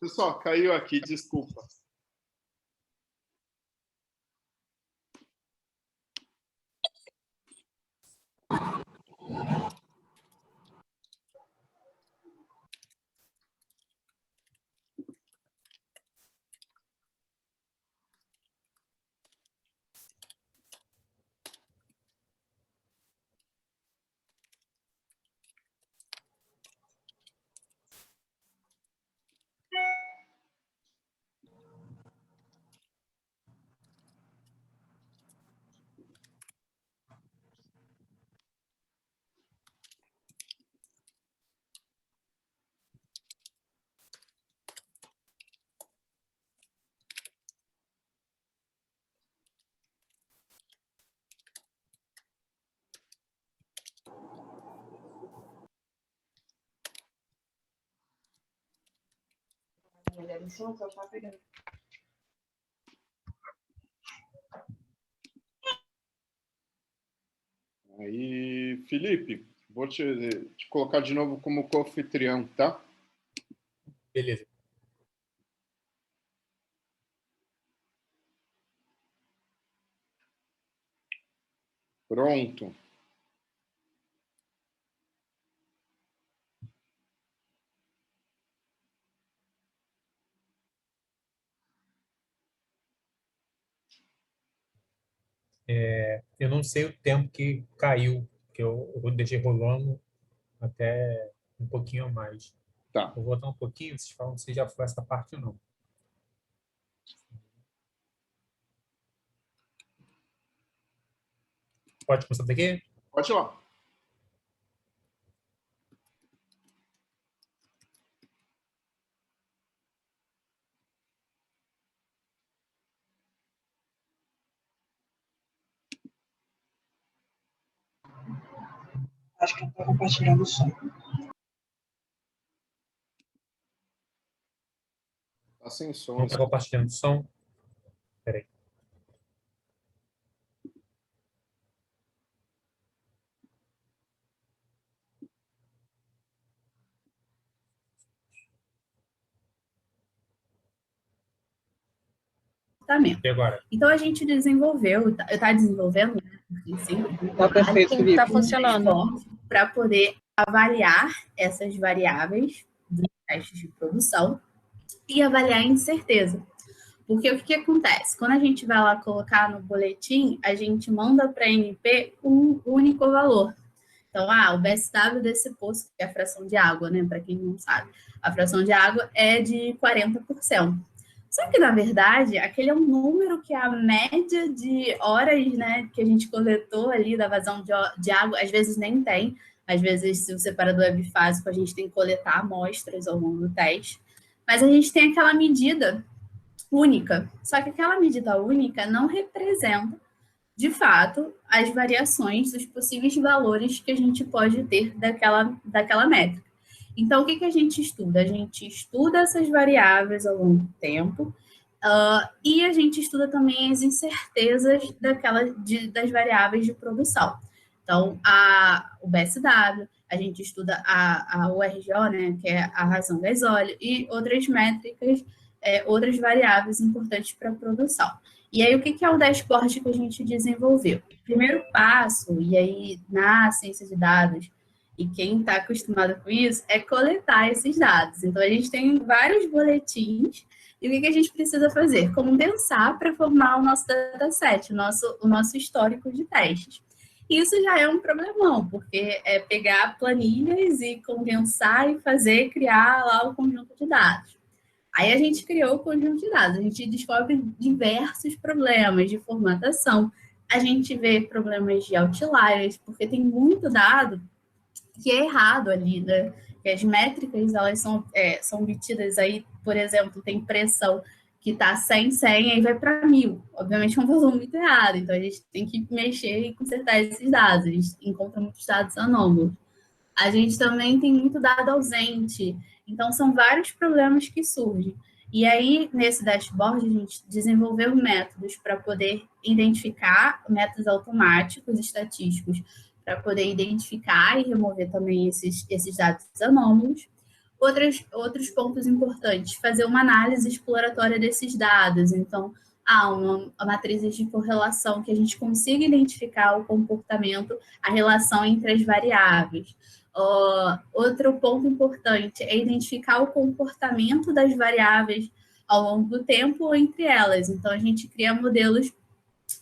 Pessoal, caiu aqui, desculpa. Aí, Felipe, vou te colocar de novo como co-anfitrião, tá? Beleza. Pronto. Eu não sei o tempo que caiu, que eu deixei rolando até um pouquinho a mais. Tá. Vou voltar um pouquinho, vocês falam se já foi essa parte ou não. Pode começar daqui? Pode ir lá. Acho que eu estou compartilhando o som. Tá sem som. Não está compartilhando o som? Espera aí. E agora? Então, a gente desenvolveu, está desenvolvendo, né? Tá perfeito, Felipe. Está funcionando. Para poder avaliar essas variáveis dos testes de produção e avaliar a incerteza. Porque o que acontece? Quando a gente vai lá colocar no boletim, a gente manda para a ANP um único valor. Então, o BSW desse poço, que é a fração de água, né? Para quem não sabe, a fração de água é de 40%. Só que, na verdade, aquele é um número que é a média de horas, né, que a gente coletou ali da vazão de água, às vezes nem tem. Às vezes, se o separador é bifásico, a gente tem que coletar amostras ao longo do teste. Mas a gente tem aquela medida única. Só que aquela medida única não representa, de fato, as variações dos possíveis valores que a gente pode ter daquela métrica. Então, o que a gente estuda? A gente estuda essas variáveis ao longo do tempo e a gente estuda também as incertezas das variáveis de produção. Então, o BSW, a gente estuda a URGO, né, que é a razão gasóleo, e outras métricas, outras variáveis importantes para a produção. E aí, o que é o dashboard que a gente desenvolveu? O primeiro passo, e aí na ciência de dados, e quem está acostumado com isso, é coletar esses dados. Então, a gente tem vários boletins, e o que a gente precisa fazer? Condensar para formar o nosso dataset, o nosso histórico de testes. Isso já é um problemão, porque é pegar planilhas e condensar e criar lá o conjunto de dados. Aí a gente criou o conjunto de dados, a gente descobre diversos problemas de formatação, a gente vê problemas de outliers, porque tem muito dado que é errado ali, né? Que as métricas, elas são obtidas aí, por exemplo, tem pressão que está 100, aí vai para 1000. Obviamente é um valor muito errado, então a gente tem que mexer e consertar esses dados, a gente encontra muitos dados anômalos. A gente também tem muito dado ausente, então são vários problemas que surgem. E aí, nesse dashboard, a gente desenvolveu métodos para poder identificar, métodos automáticos, estatísticos, para poder identificar e remover também esses dados anômalos. Outros pontos importantes, fazer uma análise exploratória desses dados. Então, uma matriz de correlação que a gente consiga identificar o comportamento, a relação entre as variáveis. Outro ponto importante é identificar o comportamento das variáveis ao longo do tempo ou entre elas. Então, a gente cria modelos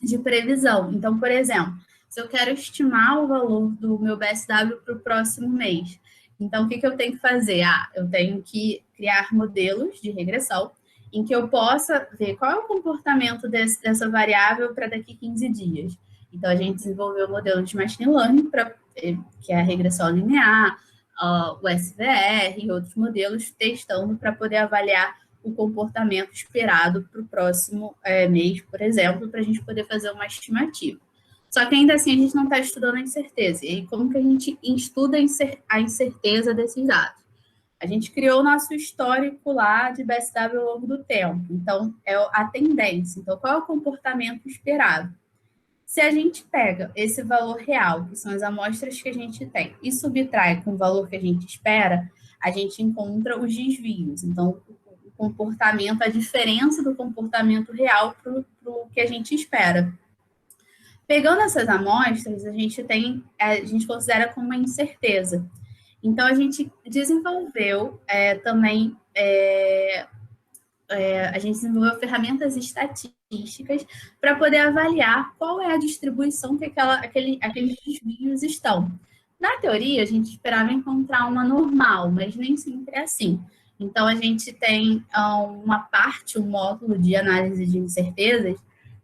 de previsão. Então, por exemplo, se eu quero estimar o valor do meu BSW para o próximo mês, então, o que eu tenho que fazer? Eu tenho que criar modelos de regressão em que eu possa ver qual é o comportamento dessa variável para daqui 15 dias. Então, a gente desenvolveu o modelo de Machine Learning, que é a regressão linear, o SVR e outros modelos, testando para poder avaliar o comportamento esperado para o próximo mês, por exemplo, para a gente poder fazer uma estimativa. Só que ainda assim a gente não está estudando a incerteza. E aí, como que a gente estuda a incerteza desses dados? A gente criou o nosso histórico lá de BSW ao longo do tempo. Então, é a tendência. Então, qual é o comportamento esperado? Se a gente pega esse valor real, que são as amostras que a gente tem, e subtrai com o valor que a gente espera, a gente encontra os desvios. Então, o comportamento, a diferença do comportamento real para o que a gente espera. Pegando essas amostras, a gente considera como uma incerteza. Então, a gente desenvolveu também, a gente desenvolveu ferramentas estatísticas para poder avaliar qual é a distribuição que aqueles desvios estão. Na teoria, a gente esperava encontrar uma normal, mas nem sempre é assim. Então, a gente tem um módulo de análise de incertezas,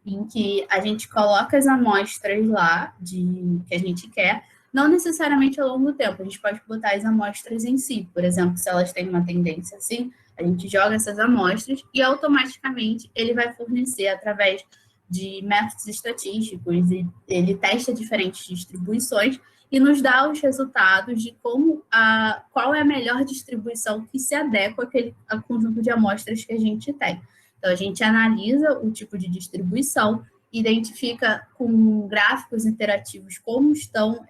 em que a gente coloca as amostras lá que a gente quer, não necessariamente ao longo do tempo, a gente pode botar as amostras em si. Por exemplo, se elas têm uma tendência assim, a gente joga essas amostras e automaticamente ele vai fornecer, através de métodos estatísticos, e ele testa diferentes distribuições e nos dá os resultados de qual é a melhor distribuição que se adequa ao conjunto de amostras que a gente tem. Então, a gente analisa o tipo de distribuição, identifica com gráficos interativos como estão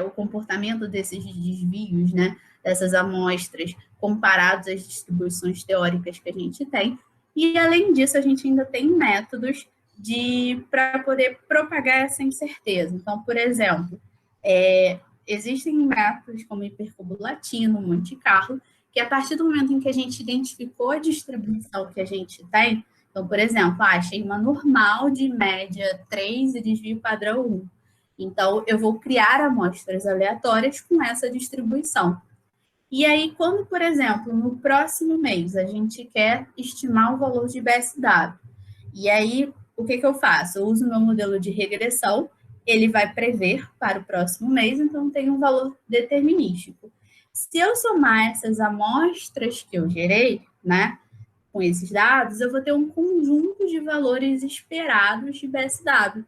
o comportamento desses desvios, né, dessas amostras, comparados às distribuições teóricas que a gente tem. E, além disso, a gente ainda tem métodos para poder propagar essa incerteza. Então, por exemplo, existem métodos como hipercubo latino, Monte Carlo, que a partir do momento em que a gente identificou a distribuição que a gente tem, então, por exemplo, achei uma normal de média 3 e desvio padrão 1. Então, eu vou criar amostras aleatórias com essa distribuição. E aí, quando, por exemplo, no próximo mês, a gente quer estimar o valor de BSW, e aí, o que eu faço? Eu uso o meu modelo de regressão, ele vai prever para o próximo mês, então tem um valor determinístico. Se eu somar essas amostras que eu gerei, né, com esses dados, eu vou ter um conjunto de valores esperados de BSW.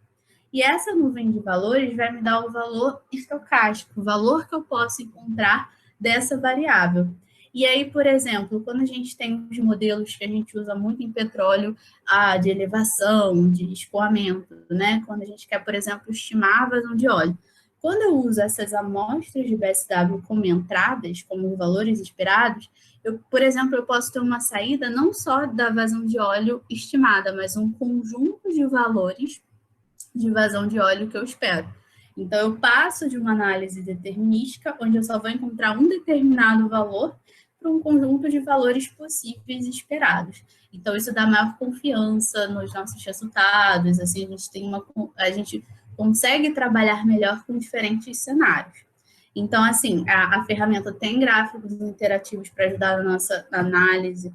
E essa nuvem de valores vai me dar o valor estocástico, o valor que eu posso encontrar dessa variável. E aí, por exemplo, quando a gente tem os modelos que a gente usa muito em petróleo, de elevação, de escoamento, né? Quando a gente quer, por exemplo, estimar a vazão de óleo. Quando eu uso essas amostras de BSW como entradas, como valores esperados, por exemplo, eu posso ter uma saída não só da vazão de óleo estimada, mas um conjunto de valores de vazão de óleo que eu espero. Então, eu passo de uma análise determinística, onde eu só vou encontrar um determinado valor, para um conjunto de valores possíveis e esperados. Então, isso dá maior confiança nos nossos resultados, assim, a gente consegue trabalhar melhor com diferentes cenários. Então, assim, a ferramenta tem gráficos interativos para ajudar na nossa análise,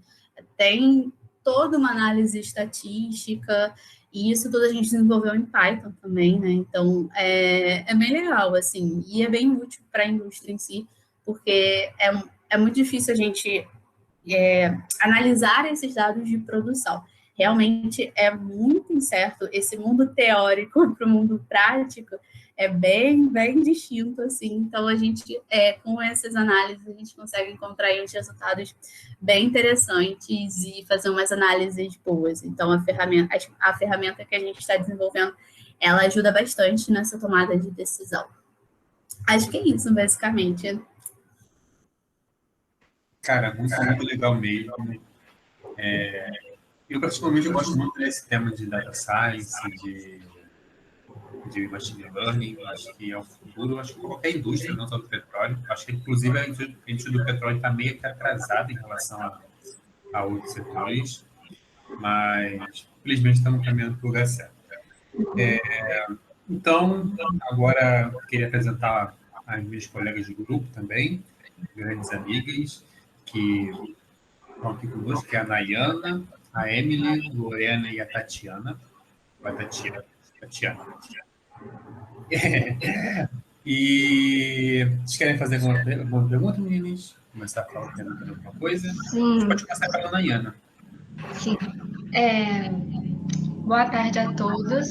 tem toda uma análise estatística, e isso tudo a gente desenvolveu em Python também, né? Então, é bem legal, assim, e é bem útil para a indústria em si, porque é muito difícil a gente analisar esses dados de produção. Realmente é muito incerto. Esse mundo teórico para o mundo prático é bem, bem distinto, assim. Então, a gente, com essas análises, a gente consegue encontrar aí uns resultados bem interessantes e fazer umas análises boas. Então, a ferramenta que a gente está desenvolvendo, ela ajuda bastante nessa tomada de decisão. Acho que é isso, basicamente. Cara, muito legal mesmo. Eu, particularmente, gosto muito desse tema de data science, de machine learning. Acho que é o futuro. Acho que qualquer indústria, não só do petróleo. Acho que, inclusive, a indústria do petróleo está meio que atrasada em relação a outros setores, mas, felizmente, estamos caminhando para o lugar certo. Então, agora, eu queria apresentar as minhas colegas de grupo também, grandes amigas, que estão aqui conosco, que é a Nayana, a Emily, a Lorena e a Tatiana. Tatiana. E vocês querem fazer alguma pergunta, meninas? Começar a falar perguntando alguma coisa? Sim. Você pode começar pela Nayana. Sim. Boa tarde a todos.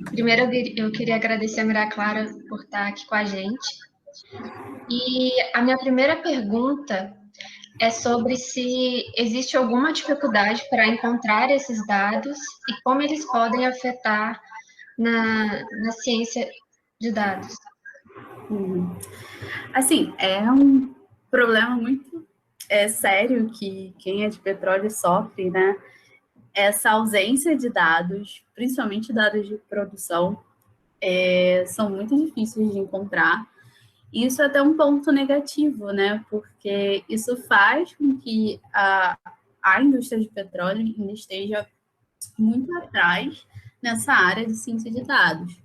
Primeiro, eu queria agradecer a Maria Clara por estar aqui com a gente. E a minha primeira pergunta é sobre se existe alguma dificuldade para encontrar esses dados e como eles podem afetar na ciência de dados. Assim, é um problema muito sério que quem é de petróleo sofre, né? Essa ausência de dados, principalmente dados de produção, são muito difíceis de encontrar. E isso é até um ponto negativo, né? Porque isso faz com que a indústria de petróleo ainda esteja muito atrás nessa área de ciência de dados.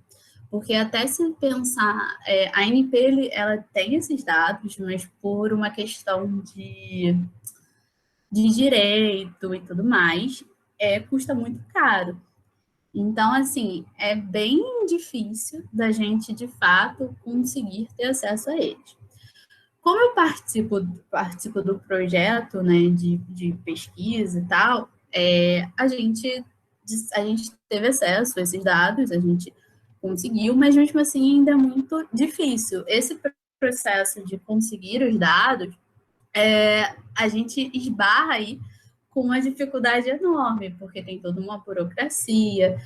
Porque até se pensar, a ANP ela tem esses dados, mas por uma questão de direito e tudo mais, custa muito caro. Então, assim, é bem difícil da gente, de fato, conseguir ter acesso a eles. Como eu participo do projeto, né, de pesquisa e tal, a gente teve acesso a esses dados, a gente conseguiu, mas mesmo assim ainda é muito difícil. Esse processo de conseguir os dados, a gente esbarra aí com uma dificuldade enorme, porque tem toda uma burocracia,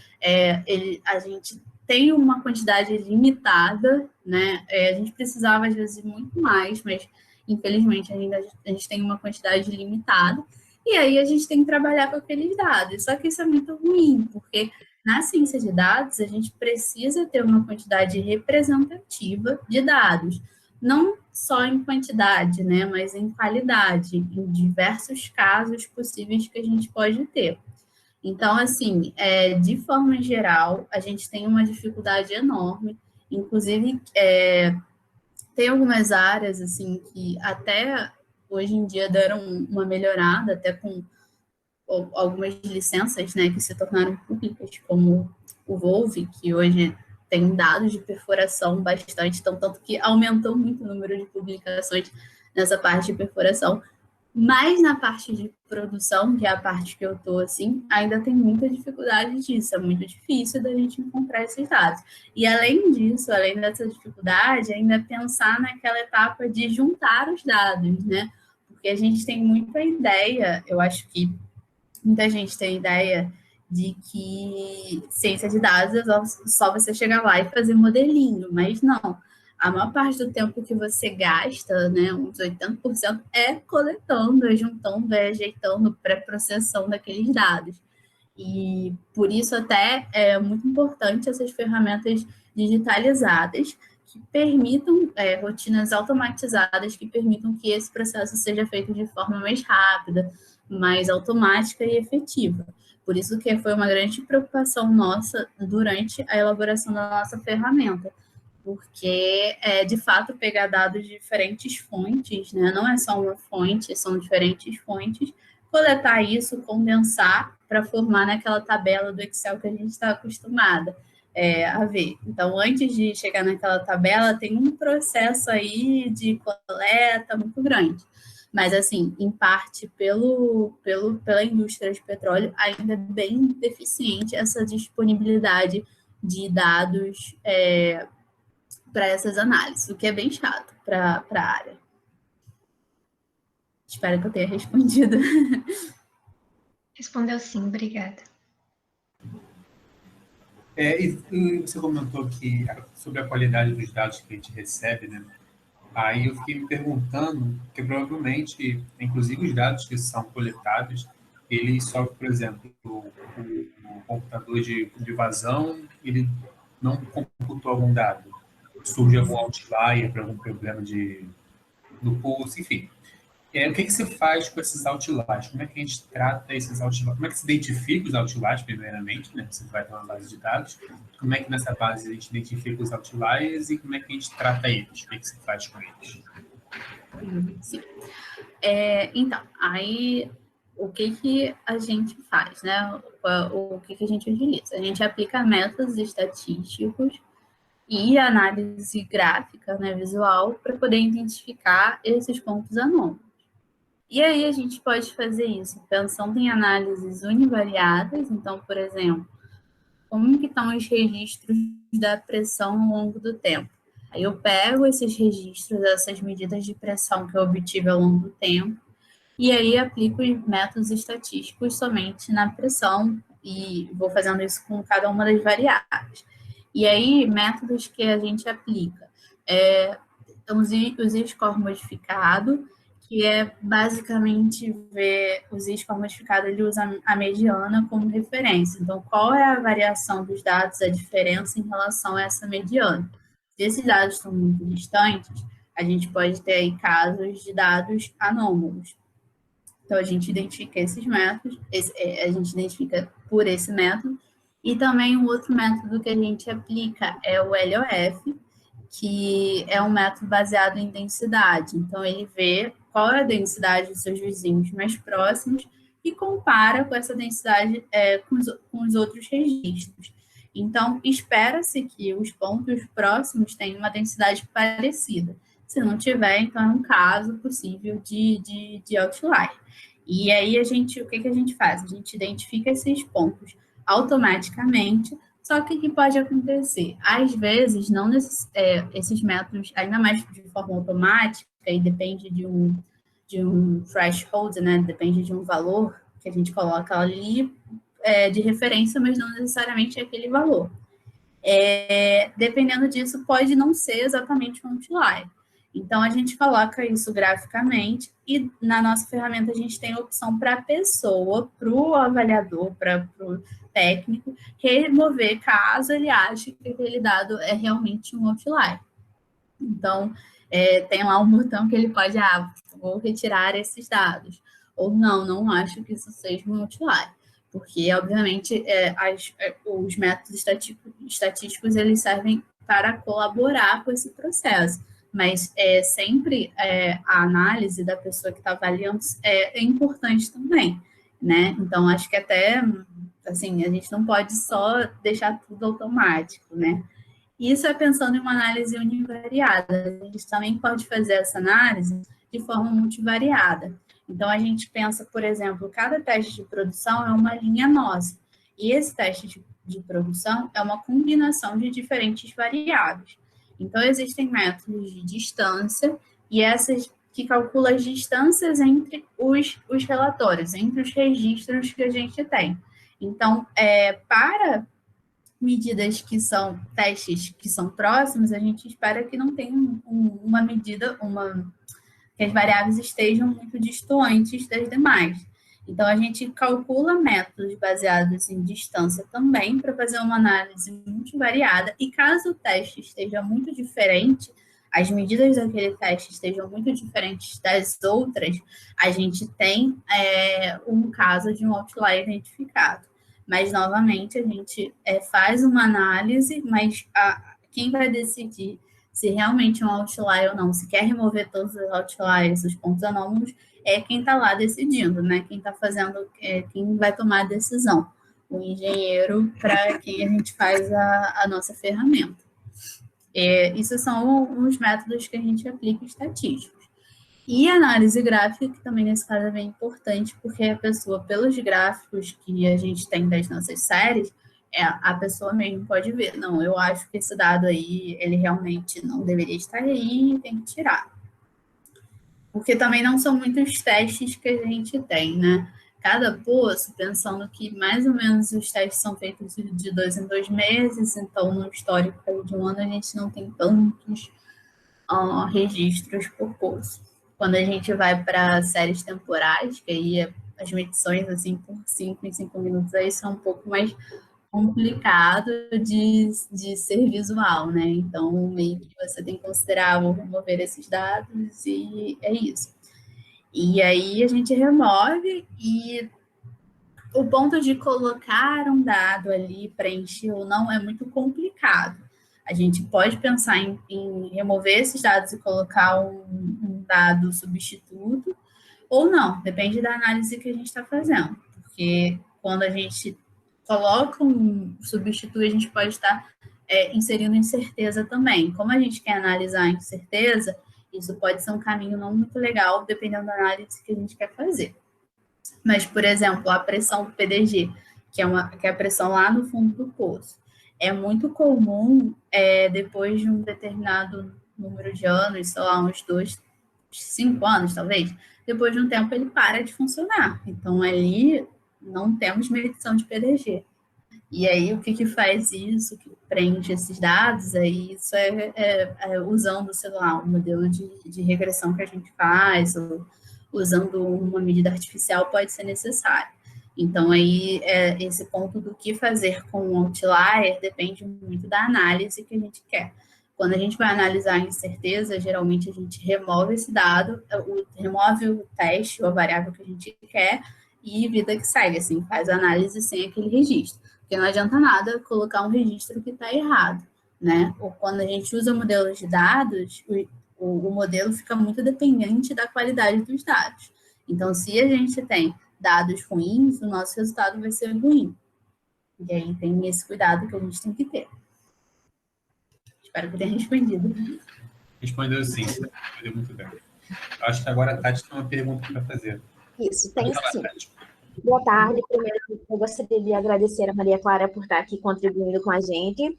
a gente tem uma quantidade limitada, né? A gente precisava, às vezes, muito mais, mas, infelizmente, ainda a gente tem uma quantidade limitada, e aí a gente tem que trabalhar com aqueles dados. Só que isso é muito ruim, porque na ciência de dados, a gente precisa ter uma quantidade representativa de dados, não só em quantidade, né, mas em qualidade, em diversos casos possíveis que a gente pode ter. Então, assim, de forma geral, a gente tem uma dificuldade enorme, inclusive tem algumas áreas, assim, que até hoje em dia deram uma melhorada, até com algumas licenças, né, que se tornaram públicas, como o Volve, que hoje tem dados de perfuração bastante, então, tanto que aumentou muito o número de publicações nessa parte de perfuração, mas na parte de produção, que é a parte que eu estou, assim, ainda tem muita dificuldade disso, é muito difícil da gente encontrar esses dados. E além disso, além dessa dificuldade, ainda pensar naquela etapa de juntar os dados, né? Porque a gente tem muita ideia, eu acho que muita gente tem ideia de que ciência de dados é só você chegar lá e fazer modelinho, mas não. A maior parte do tempo que você gasta, né, uns 80%, é coletando, juntando, ajeitando, pré-processando aqueles dados. E por isso até é muito importante essas ferramentas digitalizadas que permitam, rotinas automatizadas que permitam que esse processo seja feito de forma mais rápida, mais automática e efetiva. Por isso que foi uma grande preocupação nossa durante a elaboração da nossa ferramenta, porque de fato pegar dados de diferentes fontes, né? Não é só uma fonte, são diferentes fontes, coletar isso, condensar para formar naquela tabela do Excel que a gente está acostumada a ver. Então, antes de chegar naquela tabela, tem um processo aí de coleta muito grande. Mas, assim, em parte, pela indústria de petróleo, ainda é bem deficiente essa disponibilidade de dados para essas análises, o que é bem chato para a área. Espero que eu tenha respondido. Respondeu sim, obrigada. E você comentou que sobre a qualidade dos dados que a gente recebe, né? Aí eu fiquei me perguntando, que provavelmente, inclusive os dados que são coletados, ele sofre, por exemplo, o computador de vazão, ele não computou algum dado. Surge algum outlier para algum problema do pulso, enfim. O que você faz com esses outliers? Como é que a gente trata esses outliers? Como é que se identifica os outliers, primeiramente, né? Você vai ter uma base de dados. Como é que nessa base a gente identifica os outliers e como é que a gente trata eles? O que você faz com eles? Sim. Então, aí o que a gente faz, né? O que a gente utiliza? A gente aplica métodos estatísticos e análise gráfica, né, visual, para poder identificar esses pontos anômalos. E aí a gente pode fazer isso pensando em análises univariadas. Então, por exemplo, como que estão os registros da pressão ao longo do tempo? Aí eu pego esses registros, essas medidas de pressão que eu obtive ao longo do tempo, e aí aplico os métodos estatísticos somente na pressão, e vou fazendo isso com cada uma das variáveis. E aí, métodos que a gente aplica. O z-score modificado, que é basicamente ver o z-score modificado, ele usa a mediana como referência. Então, qual é a variação dos dados, a diferença em relação a essa mediana? Se esses dados estão muito distantes, a gente pode ter aí casos de dados anômalos. Então, a gente identifica esses métodos, a gente identifica por esse método, e também um outro método que a gente aplica é o LOF, que é um método baseado em densidade. Então, ele vê qual é a densidade dos seus vizinhos mais próximos e compara com essa densidade com os outros registros. Então, espera-se que os pontos próximos tenham uma densidade parecida. Se não tiver, então é um caso possível de outlier. E aí, o que a gente faz? A gente identifica esses pontos automaticamente, só que o que pode acontecer? Às vezes, não esses métodos, ainda mais de forma automática, e depende de um threshold, né? Depende de um valor que a gente coloca ali de referência, mas não necessariamente é aquele valor. Dependendo disso, pode não ser exatamente um outlier. Então, a gente coloca isso graficamente e na nossa ferramenta a gente tem a opção para a pessoa, para o avaliador, para o técnico, remover caso ele ache que aquele dado é realmente um outlier. Então, tem lá um botão que ele pode, vou retirar esses dados. Ou não acho que isso seja um outlier. Porque, obviamente, os métodos estatísticos eles servem para colaborar com esse processo. Mas sempre a análise da pessoa que está avaliando é importante também, né? Então, acho que até, assim, a gente não pode só deixar tudo automático, né? Isso é pensando em uma análise univariada. A gente também pode fazer essa análise de forma multivariada. Então, a gente pensa, por exemplo, cada teste de produção é uma linha nossa. E esse teste de produção é uma combinação de diferentes variáveis. Então, existem métodos de distância e essas que calculam as distâncias entre os relatórios, entre os registros que a gente tem. Então, para medidas que são testes que são próximos, a gente espera que não tenha uma medida, que as variáveis estejam muito distantes das demais. Então, a gente calcula métodos baseados em distância também para fazer uma análise multivariada e caso o teste esteja muito diferente, as medidas daquele teste estejam muito diferentes das outras, a gente tem um caso de um outlier identificado. Mas, novamente, a gente faz uma análise, mas quem vai decidir se realmente é um outlier ou não, se quer remover todos os outliers, os pontos anômalos, é quem está lá decidindo, né? Quem está fazendo, quem vai tomar a decisão. O engenheiro para quem a gente faz a nossa ferramenta. Isso são os métodos que a gente aplica estatísticos. E a análise gráfica, que também nesse caso é bem importante, porque a pessoa, pelos gráficos que a gente tem das nossas séries, a pessoa mesmo pode ver, não, eu acho que esse dado aí, ele realmente não deveria estar aí e tem que tirar. Porque também não são muitos testes que a gente tem, né? Cada poço, pensando que mais ou menos os testes são feitos de 2 em 2 meses, então no histórico de um ano a gente não tem registros por curso. Quando a gente vai para séries temporais, que aí as medições assim por 5 em 5 minutos aí são um pouco mais complicado de ser visual, né? Então, meio que você tem que considerar, vou remover esses dados e é isso. E aí a gente remove e o ponto de colocar um dado ali, preencher ou não, é muito complicado. A gente pode pensar em remover esses dados e colocar um dado substituto, ou não, depende da análise que a gente está fazendo. Porque quando a gente coloca um substituto, a gente pode estar inserindo incerteza também. Como a gente quer analisar incerteza, isso pode ser um caminho não muito legal, dependendo da análise que a gente quer fazer. Mas, por exemplo, a pressão do PDG, que é a pressão lá no fundo do poço, é muito comum, depois de um determinado número de anos, sei lá, uns 5 anos, talvez, depois de um tempo ele para de funcionar. Então, ali não temos medição de PDG. E aí, o que faz isso, que preenche esses dados, aí isso usando, sei lá, um modelo de regressão que a gente faz, ou usando uma medida artificial pode ser necessário. Então, aí, esse ponto do que fazer com o outlier depende muito da análise que a gente quer. Quando a gente vai analisar a incerteza, geralmente a gente remove esse dado, remove o teste ou a variável que a gente quer e vida que segue, assim, faz a análise sem aquele registro. Porque não adianta nada colocar um registro que está errado, né? Ou quando a gente usa modelos de dados, o modelo fica muito dependente da qualidade dos dados. Então, se a gente tem dados ruins, o nosso resultado vai ser ruim. E aí tem esse cuidado que a gente tem que ter. Espero que tenha respondido. Respondeu sim, respondeu muito bem. Acho que agora a Tati tem uma pergunta para fazer. Isso, tem Fala, sim. Tati. Boa tarde. Primeiro, eu gostaria de agradecer a Maria Clara por estar aqui contribuindo com a gente.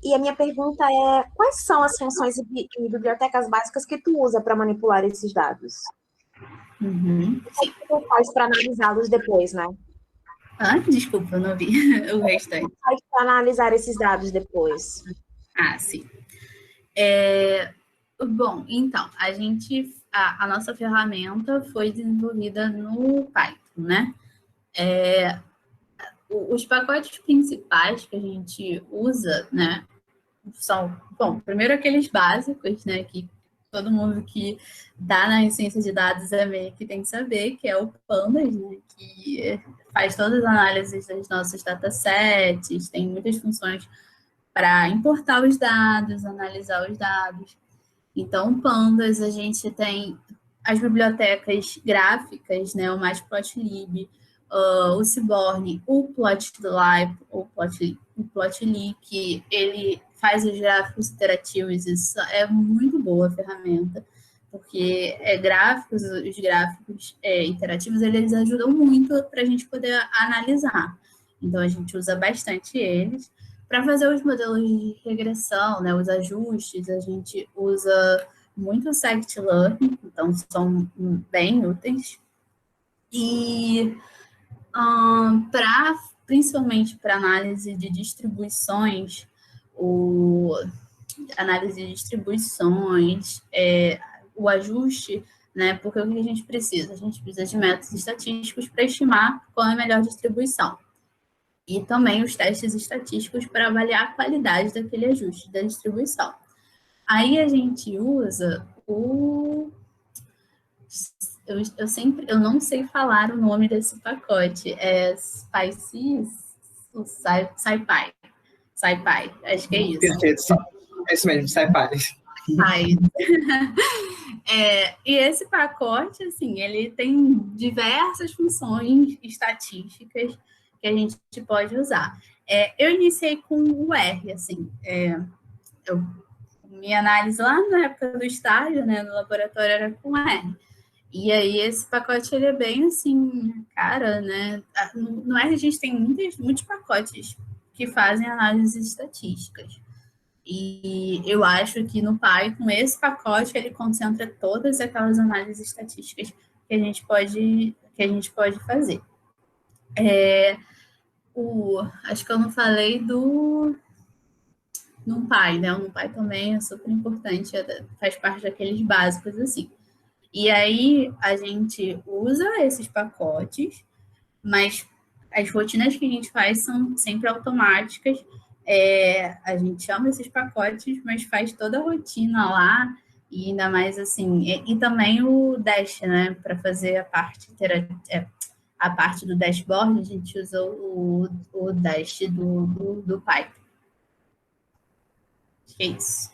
E a minha pergunta é, quais são as funções e bibliotecas básicas que tu usa para manipular esses dados? Sim. O que tu faz para analisá-los depois, né? Desculpa, eu não vi o restante. O que tu faz para analisar esses dados depois? Sim. Bom, então, a nossa ferramenta foi desenvolvida no Python, né? Os pacotes principais que a gente usa, né, são, bom, primeiro aqueles básicos, né, que todo mundo que dá na ciência de dados meio que tem que saber, que é o Pandas, né, que faz todas as análises dos nossos datasets, tem muitas funções para importar os dados, analisar os dados. Então, o Pandas, a gente tem as bibliotecas gráficas, né, o Matplotlib, o Seaborn, o Plotly, o Plotly, que ele faz os gráficos interativos. Isso é muito boa a ferramenta, porque os gráficos interativos, eles ajudam muito para a gente poder analisar. Então, a gente usa bastante eles. Para fazer os modelos de regressão, né, os ajustes, a gente usa muito o scikit-learn, então são bem úteis. E principalmente para análise de distribuições, o ajuste, né? Porque o que a gente precisa? A gente precisa de métodos estatísticos para estimar qual é a melhor distribuição. E também os testes estatísticos para avaliar a qualidade daquele ajuste da distribuição. Aí a gente usa eu não sei falar o nome desse pacote, SciPy, acho que é isso. Perfeito, é isso mesmo, SciPy. E esse pacote, assim, ele tem diversas funções estatísticas que a gente pode usar. Eu iniciei com o R, assim, minha análise lá na época do estágio, né, no laboratório era com R. E aí esse pacote, ele é bem assim, cara, né? No R a gente tem muitos pacotes que fazem análises estatísticas. E eu acho que no Python, esse pacote, ele concentra todas aquelas análises estatísticas que a gente pode fazer. Acho que eu não falei NumPy, né? O NumPy também é super importante, faz parte daqueles básicos, assim. E aí, a gente usa esses pacotes, mas as rotinas que a gente faz são sempre automáticas. A gente chama esses pacotes, mas faz toda a rotina lá, e ainda mais assim, e também o Dash, né? Para fazer a parte a parte do dashboard, a gente usa o Dash do Python. Acho que é isso.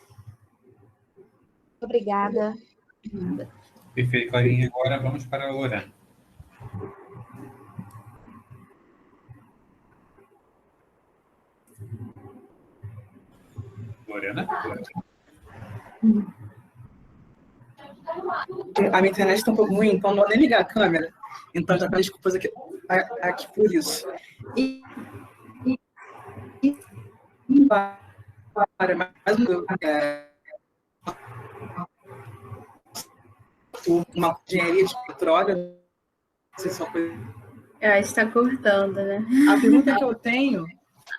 Obrigada. Perfeito, Clarinha. Agora vamos para a Lorena. Lorena? A minha internet está um pouco ruim, então não vou nem ligar a câmera. Então já peço desculpas aqui por isso. Para mais uma engenharia de petróleo, não sei se é uma coisa. Eu acho que está cortando, né? A pergunta que eu tenho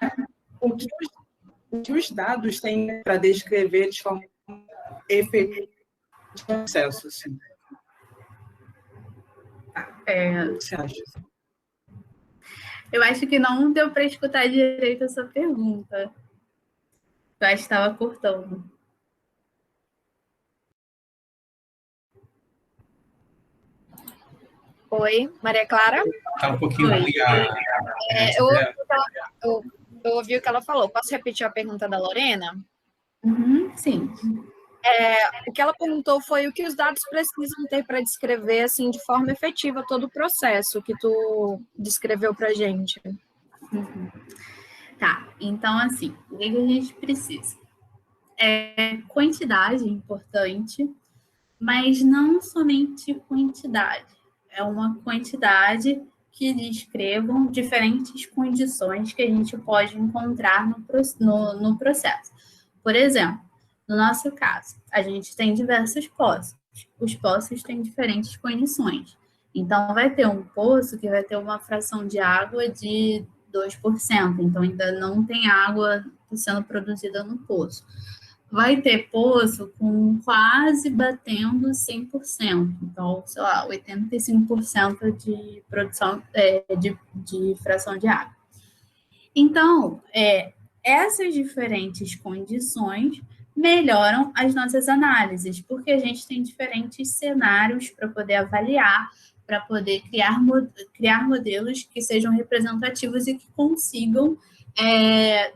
é o que os dados têm para descrever de forma efetiva o processo, assim? O que você acha? Eu acho que não deu para escutar direito essa pergunta. Eu acho que estava cortando. Oi, Maria Clara? Está um pouquinho ruim eu ouvi o que ela falou. Posso repetir a pergunta da Lorena? Sim. O que ela perguntou foi o que os dados precisam ter para descrever assim, de forma efetiva todo o processo que tu descreveu para a gente. Tá, então assim, o que a gente precisa? Quantidade importante, mas não somente quantidade. É uma quantidade que descrevam diferentes condições que a gente pode encontrar no processo. Por exemplo, no nosso caso, a gente tem diversos poços. Os poços têm diferentes condições. Então, vai ter um poço que vai ter uma fração de água de 2%. Então, ainda não tem água sendo produzida no poço. Vai ter poço com quase batendo 100%. Então, sei lá, 85% de produção de fração de água. Então, essas diferentes condições melhoram as nossas análises, porque a gente tem diferentes cenários para poder avaliar, para poder criar modelos que sejam representativos e que consigam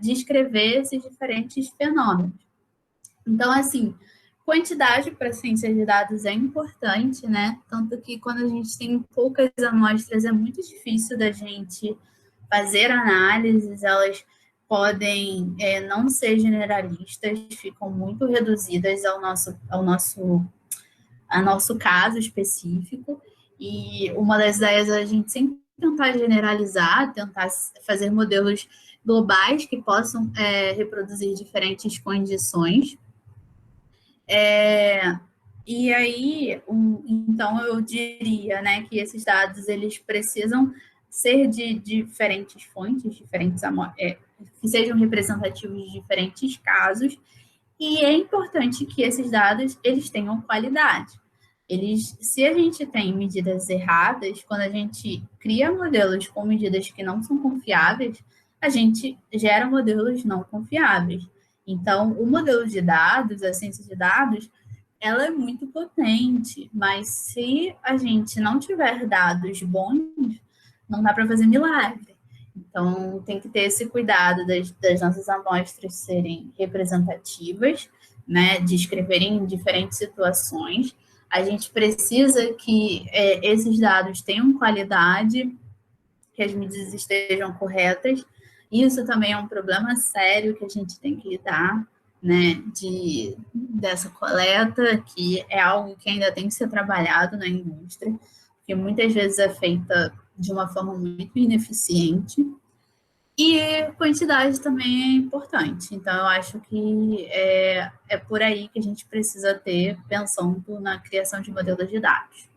descrever esses diferentes fenômenos. Então, assim, quantidade para ciência de dados é importante, né? Tanto que quando a gente tem poucas amostras, é muito difícil da gente fazer análises, elas podem não ser generalistas, ficam muito reduzidas ao nosso caso específico. E uma das ideias é a gente sempre tentar generalizar, tentar fazer modelos globais que possam reproduzir diferentes condições. E aí, então, eu diria, né, que esses dados eles precisam ser de diferentes fontes, que sejam representativos de diferentes casos, e é importante que esses dados eles tenham qualidade. Se a gente tem medidas erradas, quando a gente cria modelos com medidas que não são confiáveis, a gente gera modelos não confiáveis. Então, o modelo de dados, a ciência de dados, ela é muito potente, mas se a gente não tiver dados bons, não dá para fazer milagre. Então, tem que ter esse cuidado das nossas amostras serem representativas, né, descreverem diferentes situações. A gente precisa que esses dados tenham qualidade, que as medidas estejam corretas. Isso também é um problema sério que a gente tem que lidar, né, dessa coleta, que é algo que ainda tem que ser trabalhado na indústria, porque muitas vezes é feita de uma forma muito ineficiente. E quantidade também é importante. Então, eu acho que é por aí que a gente precisa ter, pensando na criação de modelos de dados.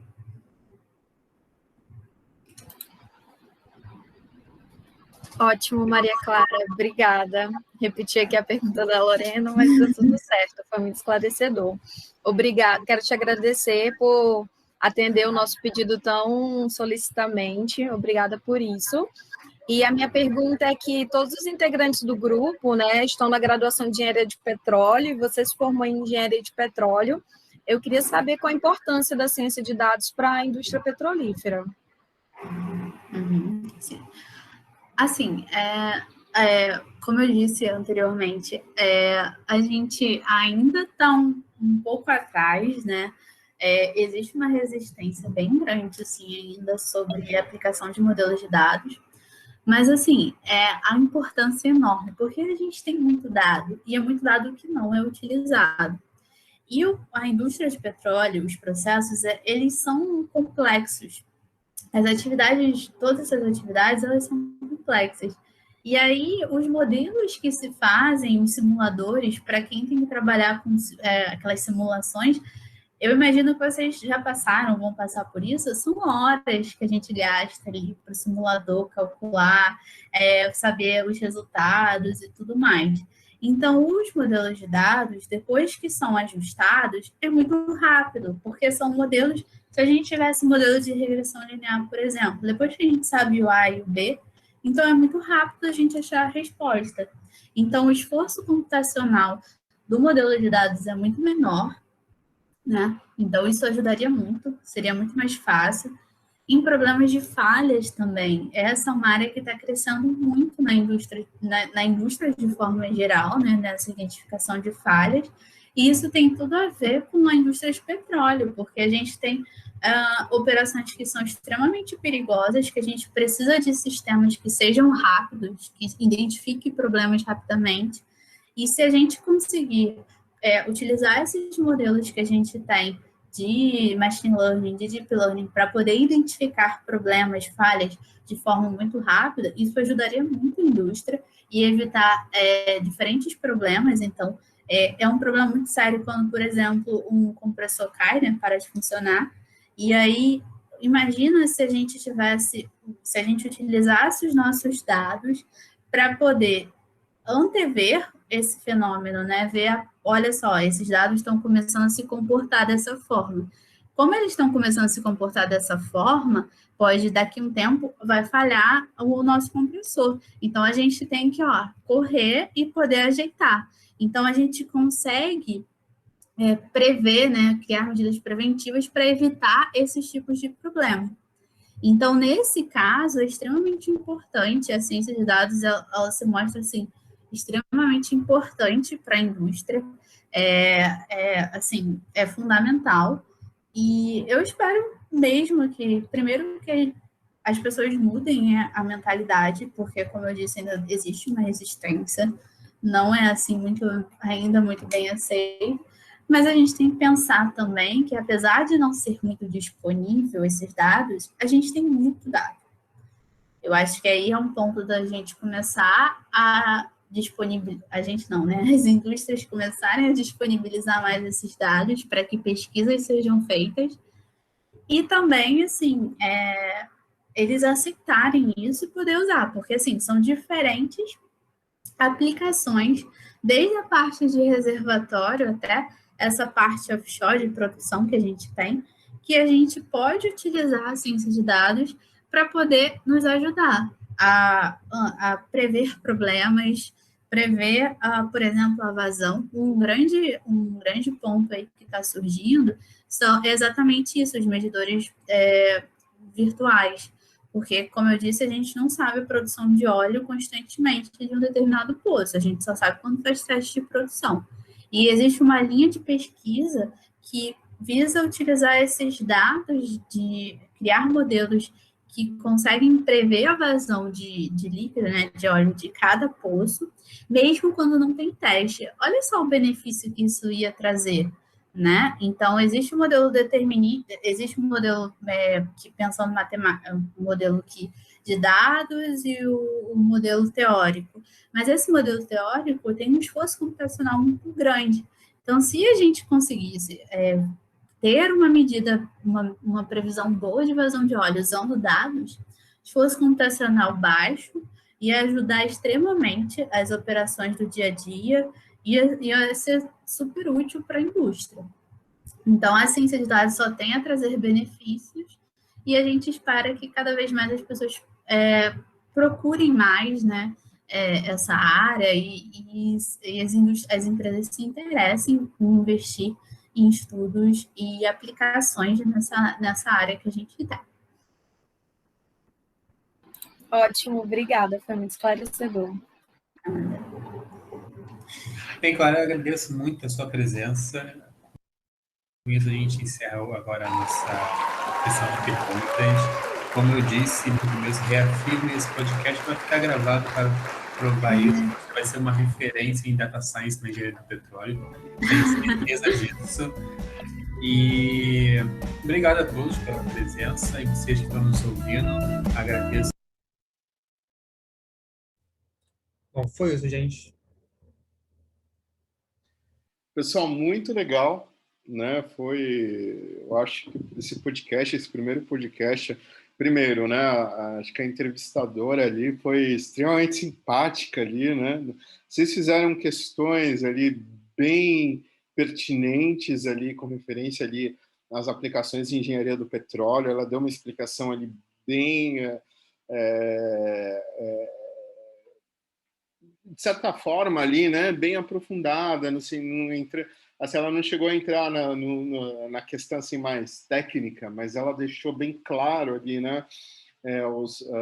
Ótimo, Maria Clara, obrigada. Repeti aqui a pergunta da Lorena, mas deu tudo certo, foi muito esclarecedor. Obrigada, quero te agradecer por atender o nosso pedido tão solicitamente, obrigada por isso. E a minha pergunta é que todos os integrantes do grupo, né, estão na graduação de Engenharia de Petróleo, e você se formou em Engenharia de Petróleo. Eu queria saber qual a importância da ciência de dados para a indústria petrolífera. Sim. Assim, como eu disse anteriormente, a gente ainda está um pouco atrás, né? Existe uma resistência bem grande, assim, ainda sobre a aplicação de modelos de dados. Mas, assim, a importância é enorme, porque a gente tem muito dado, e é muito dado que não é utilizado. E a indústria de petróleo, os processos, eles são complexos. As atividades, todas essas atividades, elas são complexas. E aí, os modelos que se fazem, os simuladores, para quem tem que trabalhar com aquelas simulações, eu imagino que vocês já passaram, vão passar por isso, são horas que a gente gasta ali para o simulador calcular, saber os resultados e tudo mais. Então, os modelos de dados, depois que são ajustados, é muito rápido, porque são modelos, se a gente tivesse modelo de regressão linear, por exemplo, depois que a gente sabe o A e o B, então é muito rápido a gente achar a resposta. Então, o esforço computacional do modelo de dados é muito menor, né? Então, isso ajudaria muito, seria muito mais fácil. Em problemas de falhas também, essa é uma área que está crescendo muito na indústria de forma geral, né? Nessa identificação de falhas, e isso tem tudo a ver com a indústria de petróleo, porque a gente tem operações que são extremamente perigosas, que a gente precisa de sistemas que sejam rápidos, que identifiquem problemas rapidamente, e se a gente conseguir utilizar esses modelos que a gente tem de machine learning, de deep learning, para poder identificar problemas, falhas de forma muito rápida, isso ajudaria muito a indústria e evitar diferentes problemas. Então, é um problema muito sério quando, por exemplo, um compressor cai, né, para de funcionar, e aí, imagina se a gente utilizasse os nossos dados para poder antever esse fenômeno, né? Olha só, esses dados estão começando a se comportar dessa forma. Como eles estão começando a se comportar dessa forma, pode, daqui a um tempo, vai falhar o nosso compressor. Então, a gente tem que correr e poder ajeitar. Então, a gente consegue prever, né? Criar medidas preventivas para evitar esses tipos de problema. Então, nesse caso, é extremamente importante, a ciência de dados, ela se mostra, assim, extremamente importante para a indústria, é fundamental, e eu espero mesmo que, primeiro, que as pessoas mudem a mentalidade, porque, como eu disse, ainda existe uma resistência, não é assim ainda muito bem aceito, mas a gente tem que pensar também que, apesar de não ser muito disponível esses dados, a gente tem muito dado. Eu acho que aí é um ponto da gente começar a disponibilizar, a gente não, né? As indústrias começarem a disponibilizar mais esses dados para que pesquisas sejam feitas e também, assim, eles aceitarem isso e poder usar, porque, assim, são diferentes aplicações, desde a parte de reservatório até essa parte offshore de produção que a gente tem, que a gente pode utilizar a ciência de dados para poder nos ajudar a prever problemas, prever, por exemplo, a vazão. Um grande ponto aí que está surgindo são exatamente isso, os medidores virtuais, porque, como eu disse, a gente não sabe a produção de óleo constantemente de um determinado poço, a gente só sabe quando faz teste de produção. E existe uma linha de pesquisa que visa utilizar esses dados de criar modelos que conseguem prever a vazão de líquido, né, de óleo de cada poço, mesmo quando não tem teste. Olha só o benefício que isso ia trazer, né? Então, existe um modelo determinista, existe um modelo que pensa no matemática, um modelo de dados e o modelo teórico. Mas esse modelo teórico tem um esforço computacional muito grande. Então, se a gente conseguisse ter uma medida, uma previsão boa de vazão de óleo usando dados, esforço computacional baixo ia ajudar extremamente as operações do dia a dia, ia ser super útil para a indústria. Então, a ciência de dados só tem a trazer benefícios e a gente espera que cada vez mais as pessoas procurem mais, né, essa área e as empresas se interessem em investir em estudos e aplicações nessa área que a gente tem. Ótimo, obrigada, foi muito esclarecedor. Bem, Clara, eu agradeço muito a sua presença. Com isso, a gente encerra agora a nossa sessão de perguntas. Como eu disse no começo, reafirme esse podcast vai ficar gravado para provar isso. Vai ser uma referência em data science na engenharia do petróleo. Tenho certeza disso. E obrigado a todos pela presença e vocês que estão nos ouvindo. Agradeço. Bom, foi isso, gente. Pessoal, muito legal, né? Eu acho que esse primeiro podcast, primeiro, né? Acho que a entrevistadora ali foi extremamente simpática ali, né? Vocês fizeram questões ali bem pertinentes ali, com referência ali às aplicações de engenharia do petróleo. Ela deu uma explicação ali bem de certa forma ali, né, bem aprofundada, assim, ela não chegou a entrar na questão assim mais técnica, mas ela deixou bem claro ali, né,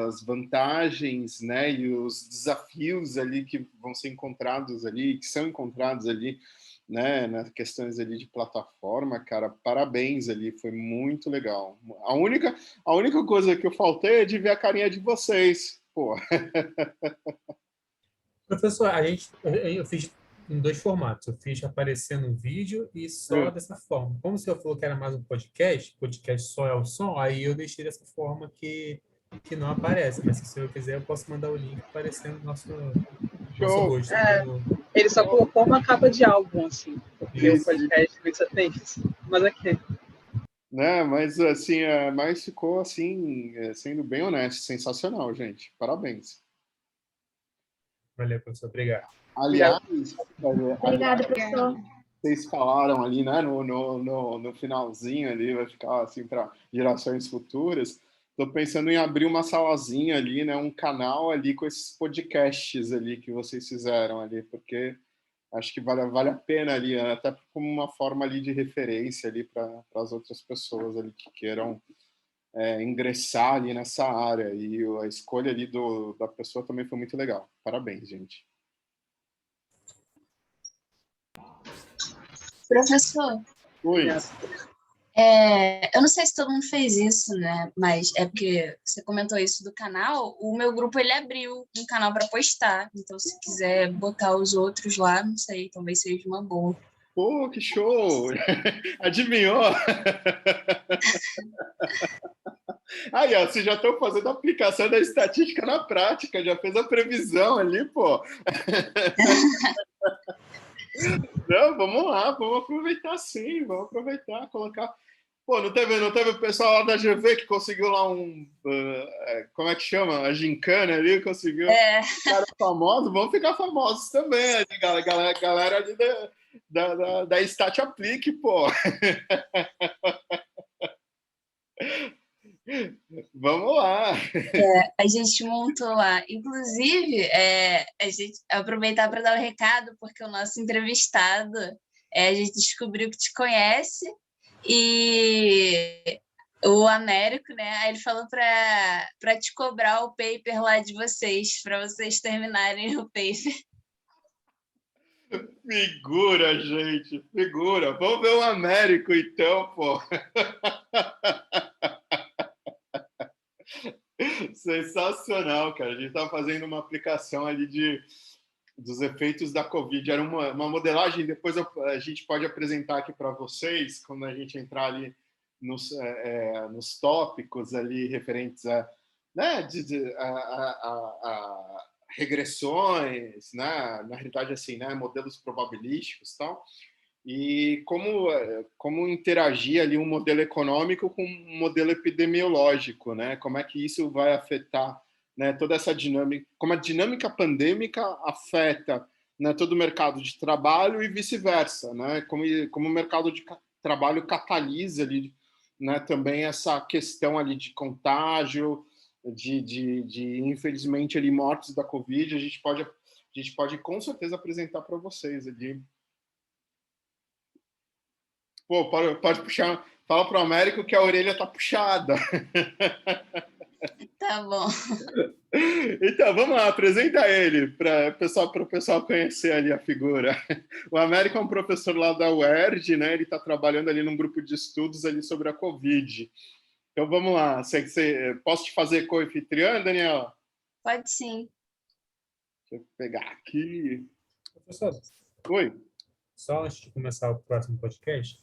as vantagens, né, e os desafios ali que vão ser encontrados ali, que são encontrados ali, né, nas questões ali de plataforma. Cara, parabéns ali, foi muito legal. A única coisa que eu faltei é de ver a carinha de vocês, pô. Professor, eu fiz em 2 formatos. Eu fiz aparecendo no vídeo e só dessa forma. Como o senhor falou que era mais um podcast só é o som, aí eu deixei dessa forma que não aparece. Mas se o senhor quiser, eu posso mandar o link aparecendo no nosso rosto. Ele só colocou uma capa de álbum, assim, porque o podcast só tem isso. Mas aqui. Né, mas assim, mas ficou assim, sendo bem honesto, sensacional, gente. Parabéns. Valeu, professor. Obrigado. Aliás, Obrigada, professor. Vocês falaram ali, né, no finalzinho ali, vai ficar assim para gerações futuras. Estou pensando em abrir uma salazinha ali, né, um canal ali com esses podcasts ali que vocês fizeram ali, porque acho que vale a pena ali, até como uma forma ali de referência ali para as outras pessoas ali que queiram ingressar ali nessa área. E a escolha ali da pessoa também foi muito legal. Parabéns, gente. Professor, Oi. Eu não sei se todo mundo fez isso, né? Mas é porque você comentou isso do canal. O meu grupo, ele abriu um canal para postar. Então, se quiser botar os outros lá, não sei, talvez seja uma boa. Pô, que show! Adivinhou? Aí, ó, vocês já estão fazendo a aplicação da estatística na prática, já fez a previsão ali, pô. Não, vamos lá, vamos aproveitar sim, vamos aproveitar, colocar... Pô, não teve o pessoal lá da GV que conseguiu lá como é que chama? A gincana ali, conseguiu cara famoso, vamos ficar famosos também, ali, galera ali da Stat Applique, pô. Vamos lá. A gente montou lá. Inclusive, a gente aproveitar para dar um recado, porque o nosso entrevistado, a gente descobriu que te conhece, e o Américo, né? Aí ele falou para te cobrar o paper lá de vocês, para vocês terminarem o paper. Figura, gente, figura. Vamos ver o Américo, então, pô. Sensacional, cara. A gente estava fazendo uma aplicação ali dos efeitos da Covid. Era uma modelagem, depois a gente pode apresentar aqui para vocês, quando a gente entrar ali nos tópicos ali referentes a, né, a regressões, né, na realidade, assim, né, modelos probabilísticos e tal. E como interagir ali um modelo econômico com um modelo epidemiológico, né? Como é que isso vai afetar né, toda essa dinâmica, como a dinâmica pandêmica afeta, né, todo o mercado de trabalho e vice-versa, né, como o mercado de trabalho catalisa ali, né, também essa questão ali de contágio, de infelizmente ali mortes da Covid. A gente pode com certeza apresentar para vocês ali. Pô, pode puxar, fala para o Américo que a orelha tá puxada. Tá bom. Então, vamos lá, apresenta ele para o pessoal conhecer ali a figura. O Américo é um professor lá da UERJ, né? Ele está trabalhando ali num grupo de estudos ali sobre a Covid. Então, vamos lá. Posso te fazer co-anfitriã, Daniela? Pode sim. Deixa eu pegar aqui. Professor, Oi. só antes de começar o próximo podcast,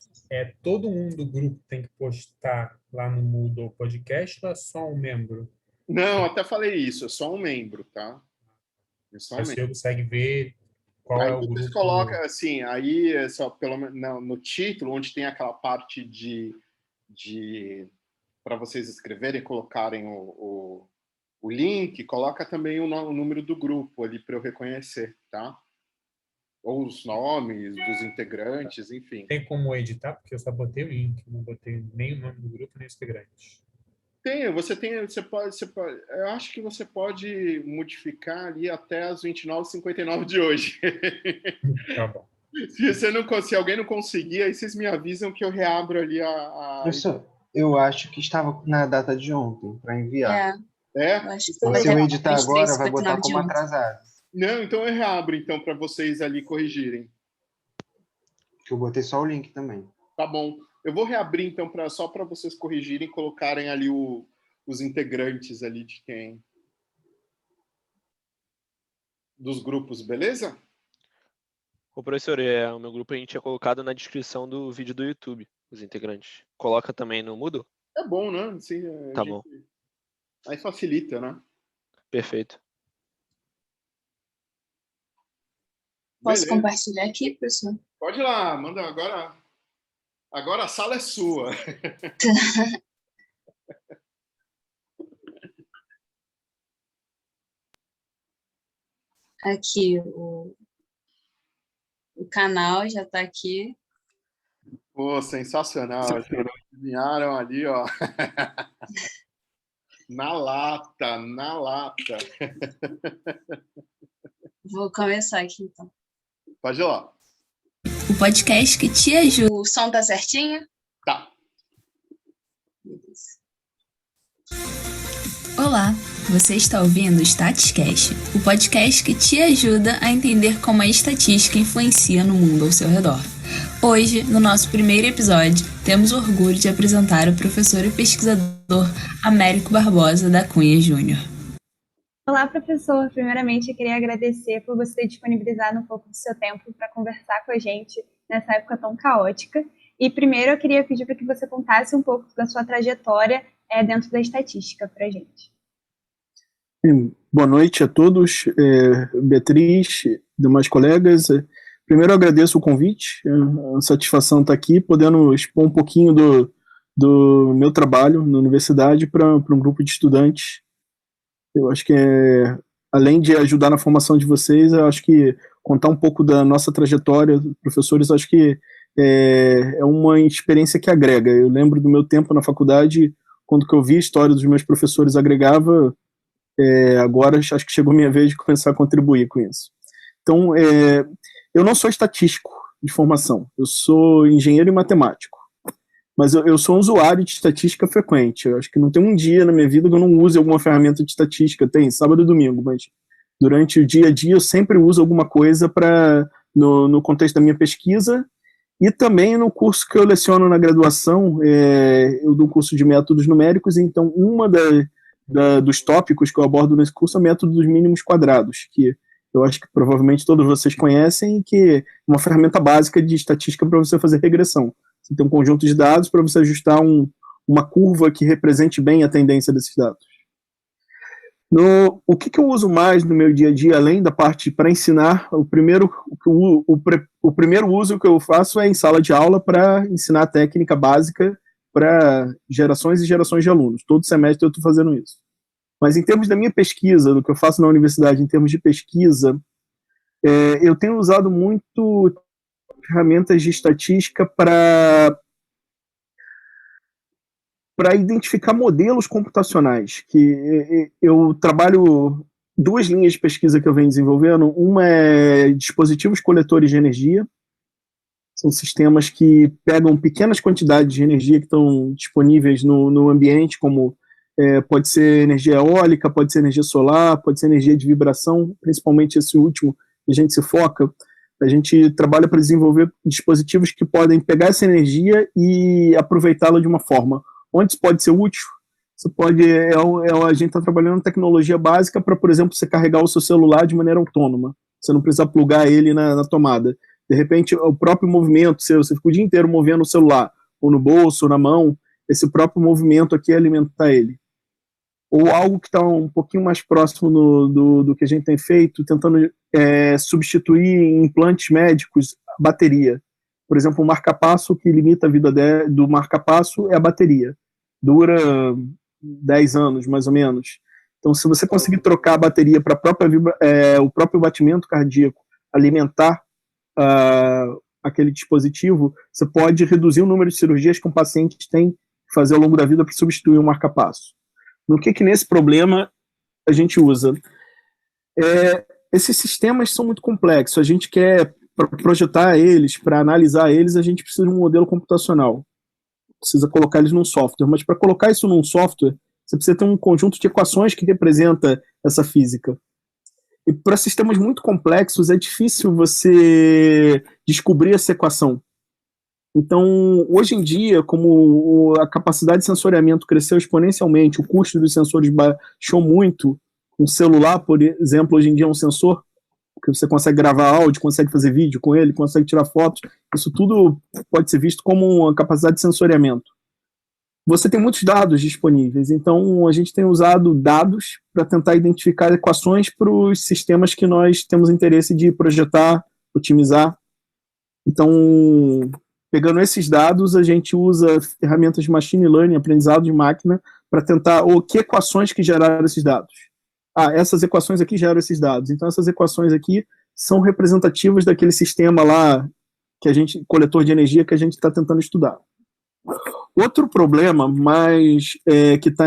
todo mundo do grupo tem que postar lá no Moodle o podcast ou é só um membro? Não, até falei isso, é só um membro, tá? É só um Aí membro. você consegue ver qual Aí é o vocês grupo. colocam assim, aí é só pelo menos no título, onde tem aquela parte de para vocês escreverem, colocarem o link, coloca também o número do grupo ali para eu reconhecer, tá? Ou os nomes dos integrantes, enfim. Tem como editar? Porque eu só botei o link, não botei nem o nome do grupo, nem os integrantes. Você pode, eu acho que você pode modificar ali até as 29h59 de hoje. Tá bom. Se alguém não conseguir, aí vocês me avisam que eu reabro ali a... Professor, eu acho que estava na data de ontem, para enviar. É? Eu acho que Se foi eu editar agora, vai 23, botar 59 de como ontem. atrasado. Não, então eu reabro então para vocês ali corrigirem. Que eu botei só o link também. Tá bom. Eu vou reabrir então só para vocês corrigirem e colocarem ali os integrantes ali de quem... dos grupos, beleza? Ô, professor, o meu grupo a gente tinha colocado na descrição do vídeo do YouTube, os integrantes. Coloca também no Moodle? É bom, né? Assim, Tá bom. Aí facilita, né? Perfeito. Posso Beleza. compartilhar aqui, professor? Pode ir lá, manda agora. Agora a sala é sua. Aqui, o canal já está aqui. Pô, sensacional. Adivinharam ali, ó. Na lata. Vou começar aqui, então. Pode ir lá. O podcast que te ajuda. O som tá certinho? Tá. Beleza. Olá, você está ouvindo o StatsCast, o podcast que te ajuda a entender como a estatística influencia no mundo ao seu redor. Hoje, no nosso primeiro episódio, temos o orgulho de apresentar o professor e pesquisador Américo Barbosa da Cunha Júnior. Olá, professor. Primeiramente, eu queria agradecer por você ter disponibilizado um pouco do seu tempo para conversar com a gente nessa época tão caótica. E primeiro eu queria pedir para que você contasse um pouco da sua trajetória dentro da estatística para a gente. Boa noite a todos, Beatriz, demais colegas. Primeiro eu agradeço o convite, a satisfação estar aqui, podendo expor um pouquinho do meu trabalho na universidade para um grupo de estudantes. Eu acho que, além de ajudar na formação de vocês, eu acho que contar um pouco da nossa trajetória, professores, acho que é uma experiência que agrega. Eu lembro do meu tempo na faculdade, quando que eu vi a história dos meus professores agregava, agora acho que chegou a minha vez de começar a contribuir com isso. Então, eu não sou estatístico de formação, eu sou engenheiro e matemático. Mas eu sou um usuário de estatística frequente. Eu acho que não tem um dia na minha vida que eu não use alguma ferramenta de estatística. Tem sábado e domingo, mas durante o dia a dia eu sempre uso alguma coisa no contexto da minha pesquisa e também no curso que eu leciono na graduação. Eu dou um curso de métodos numéricos, então dos tópicos que eu abordo nesse curso é o método dos mínimos quadrados, que eu acho que provavelmente todos vocês conhecem, que é uma ferramenta básica de estatística para você fazer regressão. Você tem um conjunto de dados para você ajustar uma curva que represente bem a tendência desses dados. O que eu uso mais no meu dia a dia, além da parte para ensinar, o primeiro uso que eu faço é em sala de aula para ensinar a técnica básica para gerações e gerações de alunos. Todo semestre eu estou fazendo isso. Mas em termos da minha pesquisa, do que eu faço na universidade, em termos de pesquisa, eu tenho usado muito ferramentas de estatística para identificar modelos computacionais, que eu trabalho 2 linhas de pesquisa que eu venho desenvolvendo. Uma é dispositivos coletores de energia, são sistemas que pegam pequenas quantidades de energia que estão disponíveis no ambiente, como pode ser energia eólica, pode ser energia solar, pode ser energia de vibração, principalmente esse último que a gente se foca. A gente trabalha para desenvolver dispositivos que podem pegar essa energia e aproveitá-la de uma forma. Onde isso pode ser útil? Você pode, a gente está trabalhando em tecnologia básica para, por exemplo, você carregar o seu celular de maneira autônoma. Você não precisa plugar ele na tomada. De repente, o próprio movimento, você fica o dia inteiro movendo o celular, ou no bolso, ou na mão, esse próprio movimento aqui alimentar ele. Ou algo que está um pouquinho mais próximo do que a gente tem feito, tentando substituir em implantes médicos a bateria. Por exemplo, o marca-passo, que limita a vida do marca-passo é a bateria. Dura 10 anos, mais ou menos. Então, se você conseguir trocar a bateria para o próprio batimento cardíaco alimentar aquele dispositivo, você pode reduzir o número de cirurgias que um paciente tem que fazer ao longo da vida para substituir um marca-passo. No que nesse problema a gente usa? Esses sistemas são muito complexos. A gente quer, para projetar eles, para analisar eles, a gente precisa de um modelo computacional. Precisa colocar eles num software. Mas para colocar isso num software, você precisa ter um conjunto de equações que representa essa física. E para sistemas muito complexos, é difícil você descobrir essa equação. Então, hoje em dia, como a capacidade de sensoriamento cresceu exponencialmente, o custo dos sensores baixou muito, um celular, por exemplo, hoje em dia é um sensor que você consegue gravar áudio, consegue fazer vídeo com ele, consegue tirar fotos, isso tudo pode ser visto como uma capacidade de sensoriamento. Você tem muitos dados disponíveis, então a gente tem usado dados para tentar identificar equações para os sistemas que nós temos interesse de projetar, otimizar. Então, pegando esses dados, a gente usa ferramentas de machine learning, aprendizado de máquina, para tentar que equações que geraram esses dados. Essas equações aqui geram esses dados. Então, essas equações aqui são representativas daquele sistema lá, coletor de energia, que a gente está tentando estudar. Outro problema que está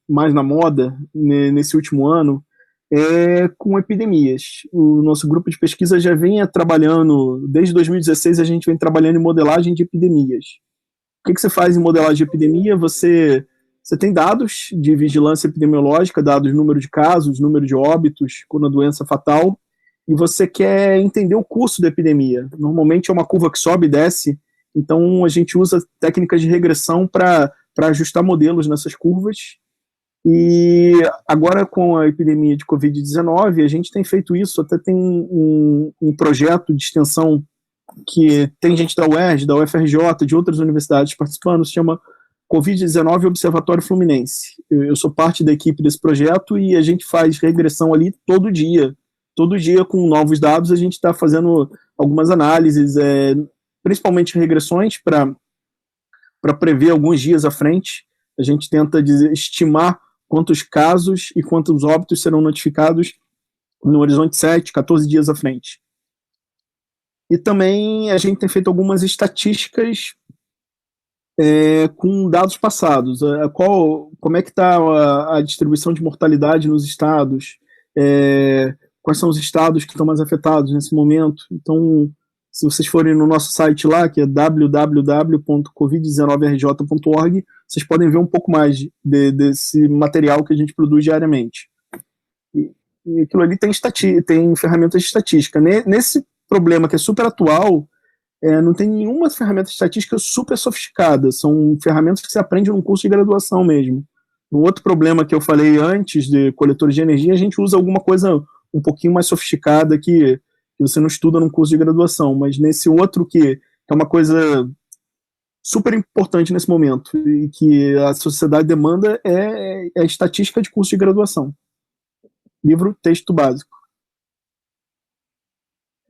mais na moda nesse último ano é com epidemias. O nosso grupo de pesquisa já vem trabalhando, desde 2016 a gente vem trabalhando em modelagem de epidemias. O que você faz em modelagem de epidemia? Você tem dados de vigilância epidemiológica, dados número de casos, número de óbitos quando a doença é fatal, e você quer entender o curso da epidemia. Normalmente é uma curva que sobe e desce, então a gente usa técnicas de regressão para ajustar modelos nessas curvas. E agora, com a epidemia de Covid-19, a gente tem feito isso, até tem um projeto de extensão que tem gente da UERJ, da UFRJ, de outras universidades participando, se chama Covid-19 Observatório Fluminense. Eu sou parte da equipe desse projeto e a gente faz regressão ali todo dia com novos dados. A gente está fazendo algumas análises, principalmente regressões, para prever alguns dias à frente. A gente tenta estimar quantos casos e quantos óbitos serão notificados no horizonte 7, 14 dias à frente. E também a gente tem feito algumas estatísticas com dados passados. Como é que está a distribuição de mortalidade nos estados? Quais são os estados que estão mais afetados nesse momento? Então, se vocês forem no nosso site lá, que é www.covid19rj.org, vocês podem ver um pouco mais desse material que a gente produz diariamente. E aquilo ali tem ferramentas de estatística. Nesse problema que é super atual, não tem nenhuma ferramenta de estatística super sofisticada. São ferramentas que você aprende num curso de graduação mesmo. No outro problema que eu falei antes, de coletores de energia, a gente usa alguma coisa um pouquinho mais sofisticada que você não estuda num curso de graduação, mas nesse outro que é uma coisa super importante nesse momento e que a sociedade demanda é a estatística de curso de graduação. Livro, texto básico.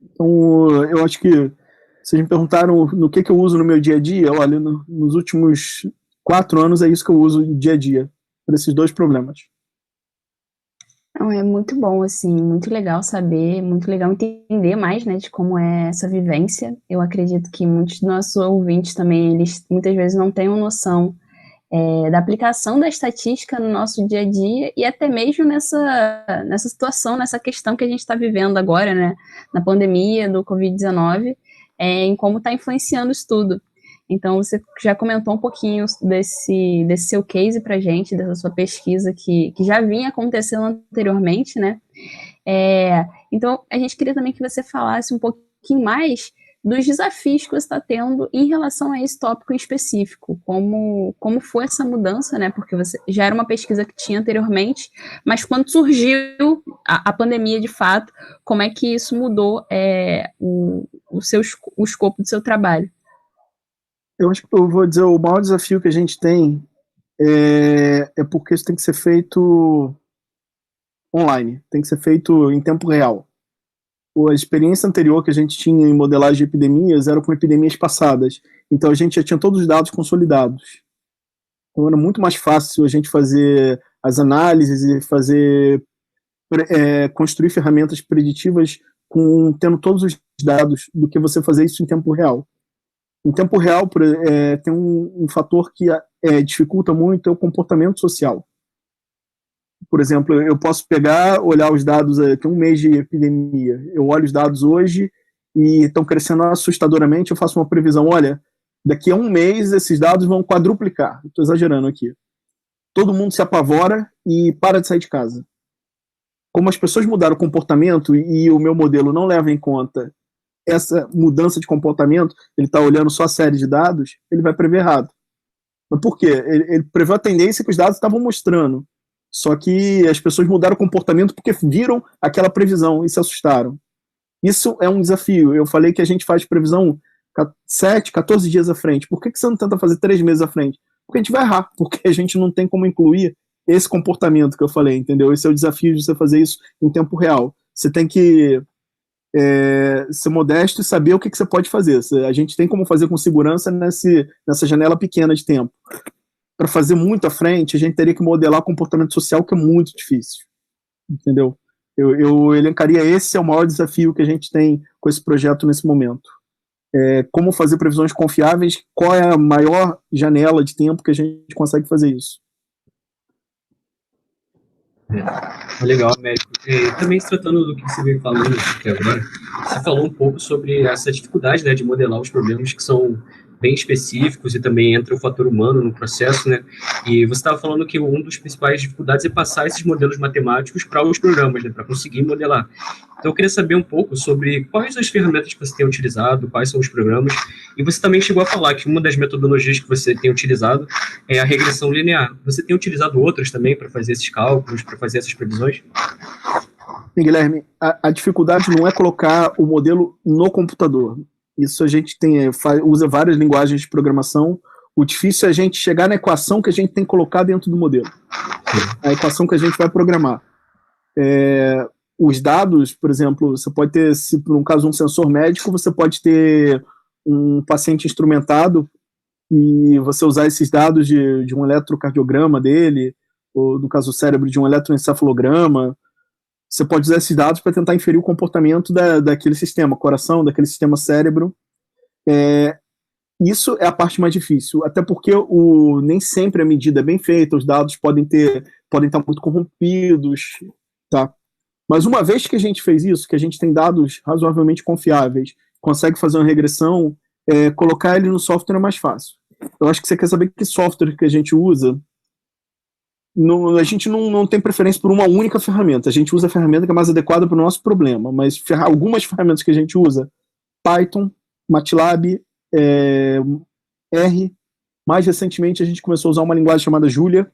Então, eu acho que vocês me perguntaram no que eu uso no meu dia a dia. Olha, nos últimos 4 anos é isso que eu uso dia a dia, para esses 2 problemas. Não, é muito bom, assim, muito legal saber, muito legal entender mais, né, de como é essa vivência. Eu acredito que muitos dos nossos ouvintes também, eles muitas vezes não têm uma noção da aplicação da estatística no nosso dia a dia e até mesmo nessa situação, nessa questão que a gente está vivendo agora, né, na pandemia do Covid-19, em como está influenciando isso tudo. Então, você já comentou um pouquinho desse seu case para a gente, dessa sua pesquisa que já vinha acontecendo anteriormente, né? Então, a gente queria também que você falasse um pouquinho mais dos desafios que você está tendo em relação a esse tópico em específico, como foi essa mudança, né? Porque você já era uma pesquisa que tinha anteriormente, mas quando surgiu a pandemia de fato, como é que isso mudou o escopo do seu trabalho? Eu acho que eu vou dizer, o maior desafio que a gente tem é porque isso tem que ser feito online, tem que ser feito em tempo real. A experiência anterior que a gente tinha em modelagem de epidemias era com epidemias passadas, então a gente já tinha todos os dados consolidados. Então era muito mais fácil a gente fazer as análises e construir ferramentas preditivas tendo todos os dados do que você fazer isso em tempo real. Em tempo real, tem um fator que dificulta muito, é o comportamento social. Por exemplo, eu posso olhar os dados, tem um mês de epidemia, eu olho os dados hoje e estão crescendo assustadoramente, eu faço uma previsão, olha, daqui a um mês esses dados vão quadruplicar, estou exagerando aqui. Todo mundo se apavora e para de sair de casa. Como as pessoas mudaram o comportamento e o meu modelo não leva em conta essa mudança de comportamento, ele está olhando só a série de dados, ele vai prever errado. Mas por quê? Ele preveu a tendência que os dados estavam mostrando. Só que as pessoas mudaram o comportamento porque viram aquela previsão e se assustaram. Isso é um desafio. Eu falei que a gente faz previsão 7, 14 dias à frente. Por que você não tenta fazer 3 meses à frente? Porque a gente vai errar, porque a gente não tem como incluir esse comportamento que eu falei, entendeu? Esse é o desafio de você fazer isso em tempo real. Você tem que ser modesto e saber o que você pode fazer. A gente tem como fazer com segurança nessa janela pequena de tempo. Para fazer muito à frente, a gente teria que modelar o comportamento social, que é muito difícil, entendeu? Eu elencaria esse é o maior desafio que a gente tem com esse projeto nesse momento. Como fazer previsões confiáveis, qual é a maior janela de tempo que a gente consegue fazer isso. Legal, Américo. Também se tratando do que você veio falando aqui agora, você falou um pouco sobre essa dificuldade, né, de modelar os problemas que são bem específicos e também entra o fator humano no processo, né? E você estava falando que uma das principais dificuldades é passar esses modelos matemáticos para os programas, né, para conseguir modelar. Então eu queria saber um pouco sobre quais as ferramentas que você tem utilizado, quais são os programas, e você também chegou a falar que uma das metodologias que você tem utilizado é a regressão linear. Você tem utilizado outras também para fazer esses cálculos, para fazer essas previsões? Sim, Guilherme, a dificuldade não é colocar o modelo no computador. Isso a gente usa várias linguagens de programação. O difícil é a gente chegar na equação que a gente tem que colocar dentro do modelo. A equação que a gente vai programar. Os dados, por exemplo, você pode ter, se por um caso um sensor médico, você pode ter um paciente instrumentado e você usar esses dados de um eletrocardiograma dele, ou no caso do cérebro, de um eletroencefalograma. Você pode usar esses dados para tentar inferir o comportamento daquele sistema, coração, daquele sistema cérebro. Isso é a parte mais difícil, até porque nem sempre a medida é bem feita, os dados podem estar muito corrompidos, tá? Mas uma vez que a gente fez isso, que a gente tem dados razoavelmente confiáveis, consegue fazer uma regressão, colocar ele no software é mais fácil. Eu acho que você quer saber que software que a gente usa. A gente não tem preferência por uma única ferramenta. A gente usa a ferramenta que é mais adequada para o nosso problema, mas algumas ferramentas que a gente usa, Python, MATLAB, R. Mais recentemente a gente começou a usar uma linguagem chamada Julia.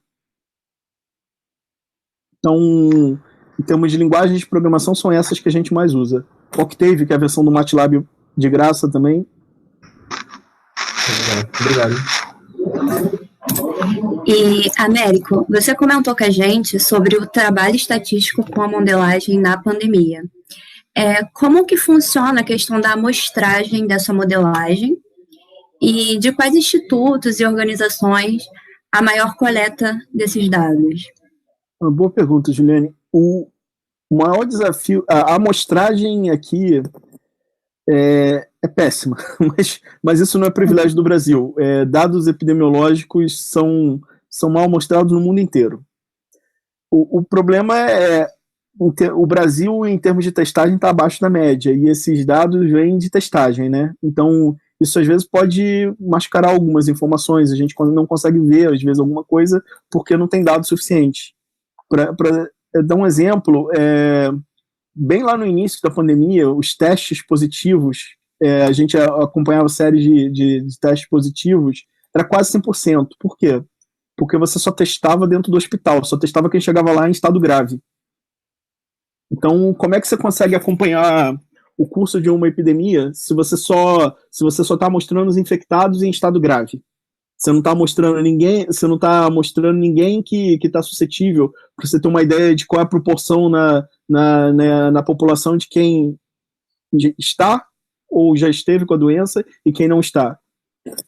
Então, em termos de linguagem de programação, são essas que a gente mais usa. Octave, que é a versão do MATLAB de graça também. Obrigado. E, Américo, você comentou com a gente sobre o trabalho estatístico com a modelagem na pandemia. Como que funciona a questão da amostragem dessa modelagem e de quais institutos e organizações a maior coleta desses dados? Uma boa pergunta, Juliane. o maior desafio, a amostragem aqui é péssima, mas isso não é privilégio do Brasil. Dados epidemiológicos são mal amostrados no mundo inteiro. O problema o Brasil, em termos de testagem, está abaixo da média, e esses dados vêm de testagem, né? Então, isso às vezes pode mascarar algumas informações, a gente não consegue ver, às vezes, alguma coisa, porque não tem dados suficientes. Para dar um exemplo, bem lá no início da pandemia, os testes positivos, a gente acompanhava a série de testes positivos, era quase 100%. Por quê? Porque você só testava dentro do hospital, só testava quem chegava lá em estado grave. Então, como é que você consegue acompanhar o curso de uma epidemia se você só está mostrando os infectados em estado grave? Você não está mostrando ninguém que está suscetível, para você ter uma ideia de qual é a proporção na população de quem está ou já esteve com a doença e quem não está.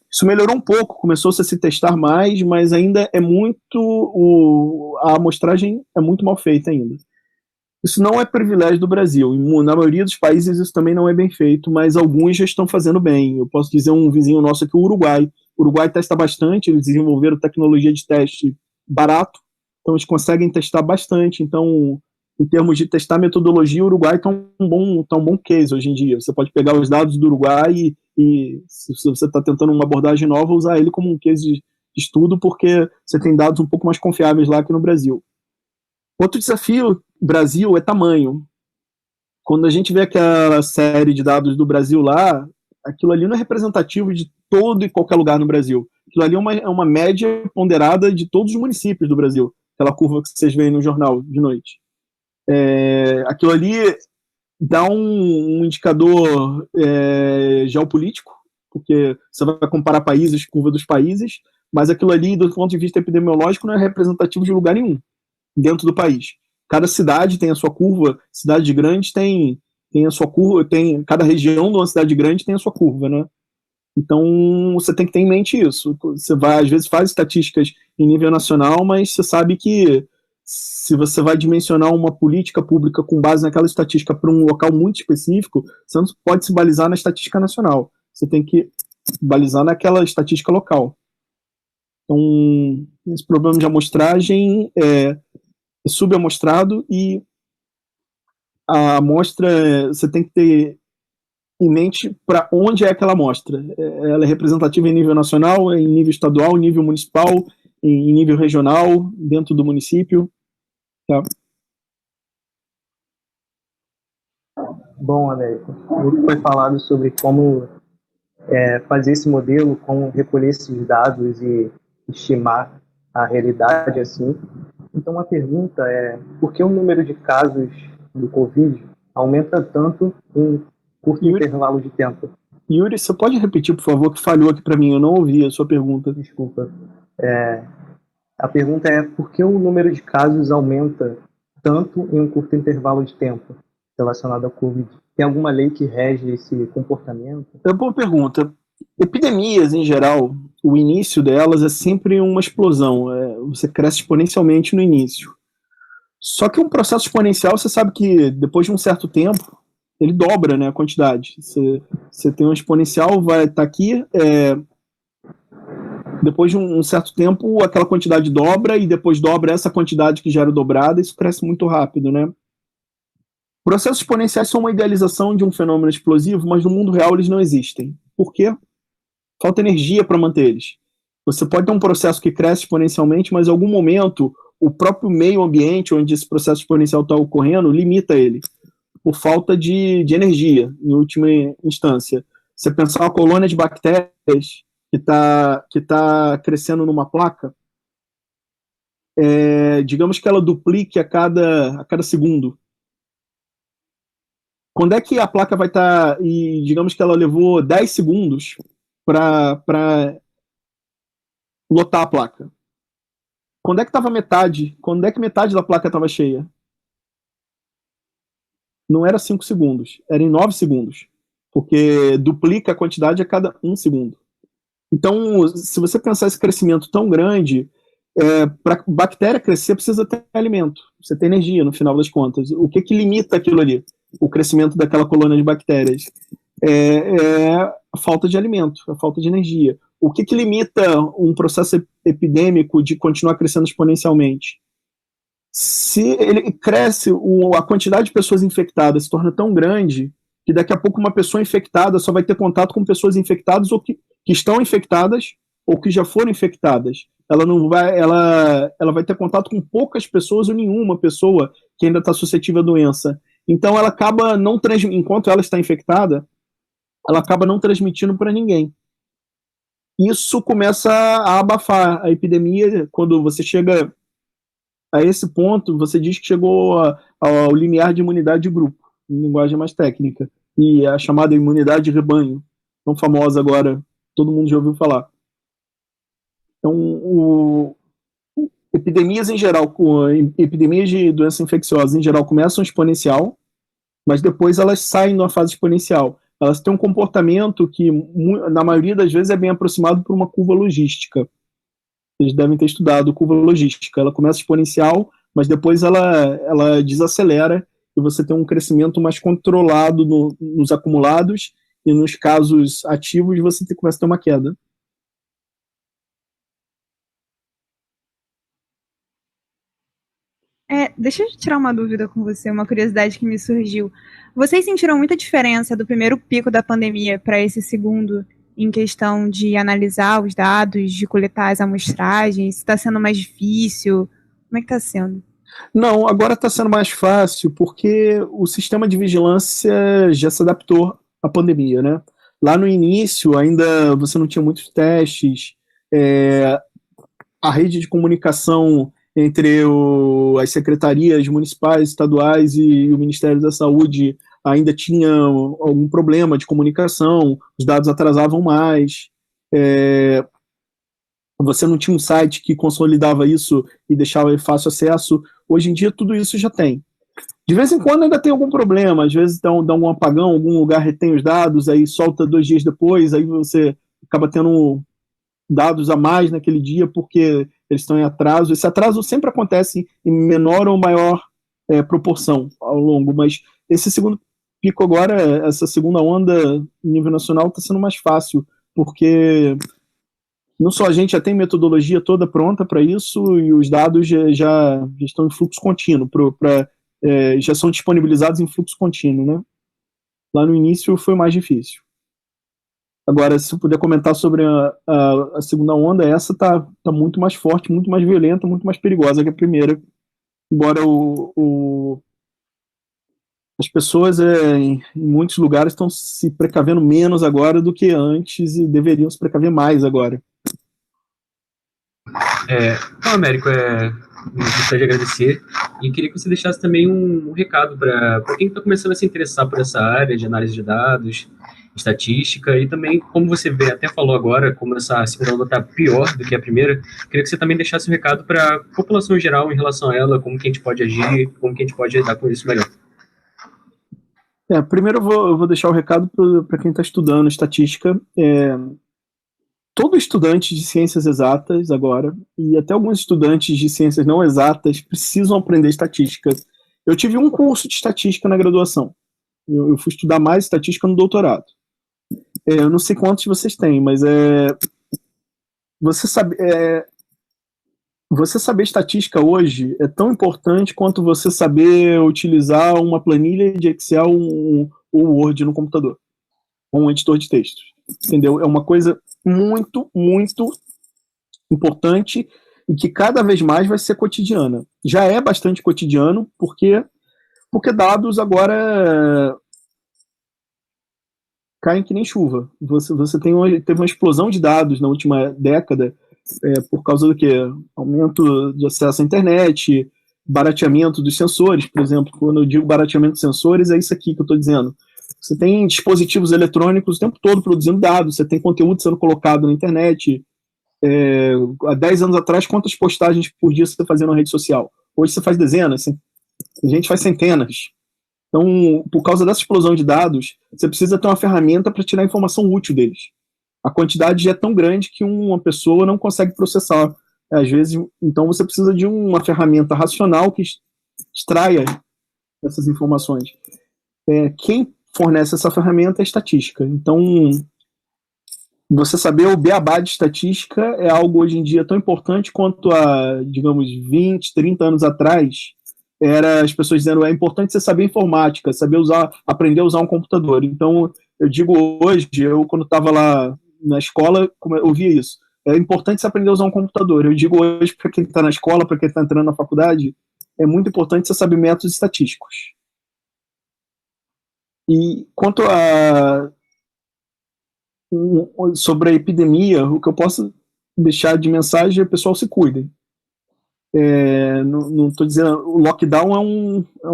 Isso melhorou um pouco, começou-se a se testar mais, mas ainda a amostragem é muito mal feita ainda. Isso não é privilégio do Brasil. Na maioria dos países isso também não é bem feito, mas alguns já estão fazendo bem. Eu posso dizer um vizinho nosso aqui, o Uruguai. O Uruguai testa bastante, eles desenvolveram tecnologia de teste barato, então eles conseguem testar bastante. Então, em termos de testar metodologia, o Uruguai está um bom case hoje em dia. Você pode pegar os dados do Uruguai e se você está tentando uma abordagem nova, usar ele como um case de estudo, porque você tem dados um pouco mais confiáveis lá que no Brasil. Outro desafio do Brasil é tamanho. Quando a gente vê aquela série de dados do Brasil lá, aquilo ali não é representativo de todo e qualquer lugar no Brasil. Aquilo ali é uma média ponderada de todos os municípios do Brasil, aquela curva que vocês veem no jornal de noite. Aquilo ali dá um indicador geopolítico, porque você vai comparar países, curva dos países, mas aquilo ali, do ponto de vista epidemiológico, não é representativo de lugar nenhum dentro do país. Cada cidade tem a sua curva, cidade grande tem a sua curva, cada região de uma cidade grande tem a sua curva, né? Então, você tem que ter em mente isso. Você às vezes faz estatísticas em nível nacional, mas você sabe que se você vai dimensionar uma política pública com base naquela estatística para um local muito específico, você não pode se balizar na estatística nacional. Você tem que balizar naquela estatística local. Então, esse problema de amostragem é subamostrado, e a amostra, você tem que ter em mente para onde é aquela amostra. Ela é representativa em nível nacional, em nível estadual, em nível municipal, em nível regional, dentro do município. Tá? Bom, Américo, muito foi falado sobre como fazer esse modelo, como recolher esses dados e estimar a realidade assim. Então, a pergunta é: por que o número de casos do Covid aumenta tanto em curto intervalo de tempo? Yuri, você pode repetir, por favor, que falhou aqui para mim, eu não ouvi a sua pergunta. Desculpa. A pergunta é: por que o número de casos aumenta tanto em um curto intervalo de tempo relacionado ao Covid? Tem alguma lei que rege esse comportamento? É uma boa pergunta. Epidemias, em geral, o início delas é sempre uma explosão. Você cresce exponencialmente no início. Só que um processo exponencial, você sabe que depois de um certo tempo, ele dobra, né, a quantidade. Você tem um exponencial, vai estar aqui, depois de um certo tempo, aquela quantidade dobra, e depois dobra essa quantidade que já era dobrada, isso cresce muito rápido, né? Processos exponenciais são uma idealização de um fenômeno explosivo, mas no mundo real eles não existem. Por quê? Falta energia para manter eles. Você pode ter um processo que cresce exponencialmente, mas em algum momento o próprio meio ambiente onde esse processo exponencial está ocorrendo limita ele, por falta de energia, em última instância. Você pensar uma colônia de bactérias que tá crescendo numa placa, digamos que ela duplique a cada segundo. Quando é que a placa vai estar, e digamos que ela levou 10 segundos para lotar a placa? Quando é que estava metade? Quando é que metade da placa estava cheia? Não era 5 segundos, era em 9 segundos, porque duplica a quantidade a cada 1 segundo. Então, se você pensar esse crescimento tão grande, Para a bactéria crescer, precisa ter alimento, precisa ter energia, no final das contas. O que limita aquilo ali? O crescimento daquela colônia de bactérias? É a falta de alimento, a falta de energia. O que limita um processo epidêmico de continuar crescendo exponencialmente? Se ele cresce, a quantidade de pessoas infectadas se torna tão grande que daqui a pouco uma pessoa infectada só vai ter contato com pessoas infectadas ou que estão infectadas ou que já foram infectadas. Ela vai ter contato com poucas pessoas ou nenhuma pessoa que ainda está suscetível à doença. Então ela acaba não transmitindo, enquanto ela está infectada, ela acaba não transmitindo para ninguém. Isso começa a abafar a epidemia. Quando você chega a esse ponto, você diz que chegou ao limiar de imunidade de grupo, em linguagem mais técnica, e a chamada imunidade de rebanho, tão famosa agora, todo mundo já ouviu falar. Então, epidemias em geral, epidemias de doenças infecciosas em geral começam exponencial, mas depois elas saem numa fase exponencial. Elas têm um comportamento que, na maioria das vezes, é bem aproximado por uma curva logística. Vocês devem ter estudado curva logística. Ela começa exponencial, mas depois ela desacelera e você tem um crescimento mais controlado nos acumulados, e nos casos ativos você começa a ter uma queda. Deixa eu tirar uma dúvida com você, uma curiosidade que me surgiu. Vocês sentiram muita diferença do primeiro pico da pandemia para esse segundo, em questão de analisar os dados, de coletar as amostragens? Está sendo mais difícil? Como é que está sendo? Não, agora está sendo mais fácil porque o sistema de vigilância já se adaptou à pandemia, né? Lá no início ainda você não tinha muitos testes, a rede de comunicação entre as secretarias municipais, estaduais e o Ministério da Saúde ainda tinha algum problema de comunicação, os dados atrasavam mais, você não tinha um site que consolidava isso e deixava fácil acesso. Hoje em dia tudo isso já tem. De vez em quando ainda tem algum problema, às vezes dá algum apagão, algum lugar retém os dados, aí solta 2 dias depois, aí você acaba tendo dados a mais naquele dia porque eles estão em atraso. Esse atraso sempre acontece em menor ou maior proporção ao longo, mas esse segundo pico agora, essa segunda onda em nível nacional está sendo mais fácil, porque não só a gente já tem metodologia toda pronta para isso e os dados já estão em fluxo contínuo, já são disponibilizados em fluxo contínuo, né? Lá no início foi mais difícil. Agora, se eu puder comentar sobre a segunda onda, essa tá muito mais forte, muito mais violenta, muito mais perigosa que a primeira. Embora as pessoas em muitos lugares estão se precavendo menos agora do que antes e deveriam se precaver mais agora. Então, Américo, gostaria de agradecer e queria que você deixasse também um recado para quem está começando a se interessar por essa área de análise de dados, estatística, e também, como você até falou agora, como essa segunda onda está pior do que a primeira, queria que você também deixasse um recado para a população em geral em relação a ela, como que a gente pode agir, como que a gente pode lidar com isso melhor. Primeiro eu vou deixar o recado para quem está estudando estatística. Todo estudante de ciências exatas agora, e até alguns estudantes de ciências não exatas, precisam aprender estatística. Eu tive um curso de estatística na graduação. Eu fui estudar mais estatística no doutorado. Eu não sei quantos vocês têm, mas você saber estatística hoje é tão importante quanto você saber utilizar uma planilha de Excel ou Word no computador, ou um editor de textos. Entendeu? É uma coisa muito, muito importante e que cada vez mais vai ser cotidiana. Já é bastante cotidiano, porque dados agora caem que nem chuva. Você teve uma explosão de dados na última década, por causa do quê? Aumento de acesso à internet, barateamento dos sensores, por exemplo. Quando eu digo barateamento de sensores, é isso aqui que eu estou dizendo. Você tem dispositivos eletrônicos o tempo todo produzindo dados, você tem conteúdo sendo colocado na internet. Há 10 anos atrás, quantas postagens por dia você fazia na rede social? Hoje você faz dezenas, a gente faz centenas. Então, por causa dessa explosão de dados, você precisa ter uma ferramenta para tirar a informação útil deles. A quantidade já é tão grande que uma pessoa não consegue processar Às vezes, então você precisa de uma ferramenta racional que extraia essas informações. Quem fornece essa ferramenta é a estatística. Então, você saber o beabá de estatística é algo hoje em dia tão importante quanto há, digamos, 20, 30 anos atrás, era as pessoas dizendo, é importante você saber informática, aprender a usar um computador. Então, eu digo hoje, eu quando estava lá na escola, eu ouvia isso, é importante você aprender a usar um computador. Eu digo hoje, para quem está na escola, para quem está entrando na faculdade, é muito importante você saber métodos estatísticos. E quanto sobre a epidemia, o que eu posso deixar de mensagem é: pessoal, se cuidem. Não estou dizendo, o lockdown é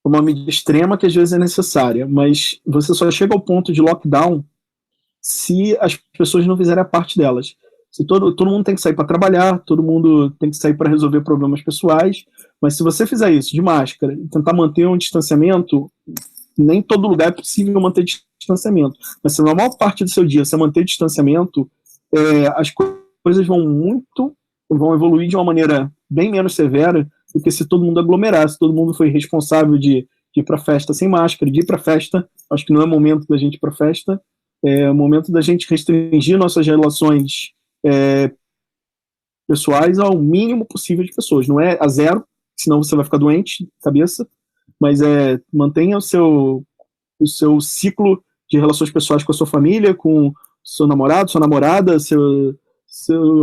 uma medida extrema que às vezes é necessária, mas você só chega ao ponto de lockdown se as pessoas não fizerem a parte delas. Se todo mundo tem que sair para trabalhar, todo mundo tem que sair para resolver problemas pessoais, mas se você fizer isso de máscara e tentar manter um distanciamento, nem todo lugar é possível manter distanciamento, mas se na maior parte do seu dia você manter distanciamento, as coisas vão evoluir de uma maneira bem menos severa do que se todo mundo aglomerar, se todo mundo foi responsável de ir para festa sem máscara, de ir para festa. Acho que não é momento da gente ir para festa, é o momento da gente restringir nossas relações pessoais ao mínimo possível de pessoas, não é a zero, senão você vai ficar doente de cabeça, mas mantenha o seu ciclo de relações pessoais com a sua família, com seu namorado, sua namorada,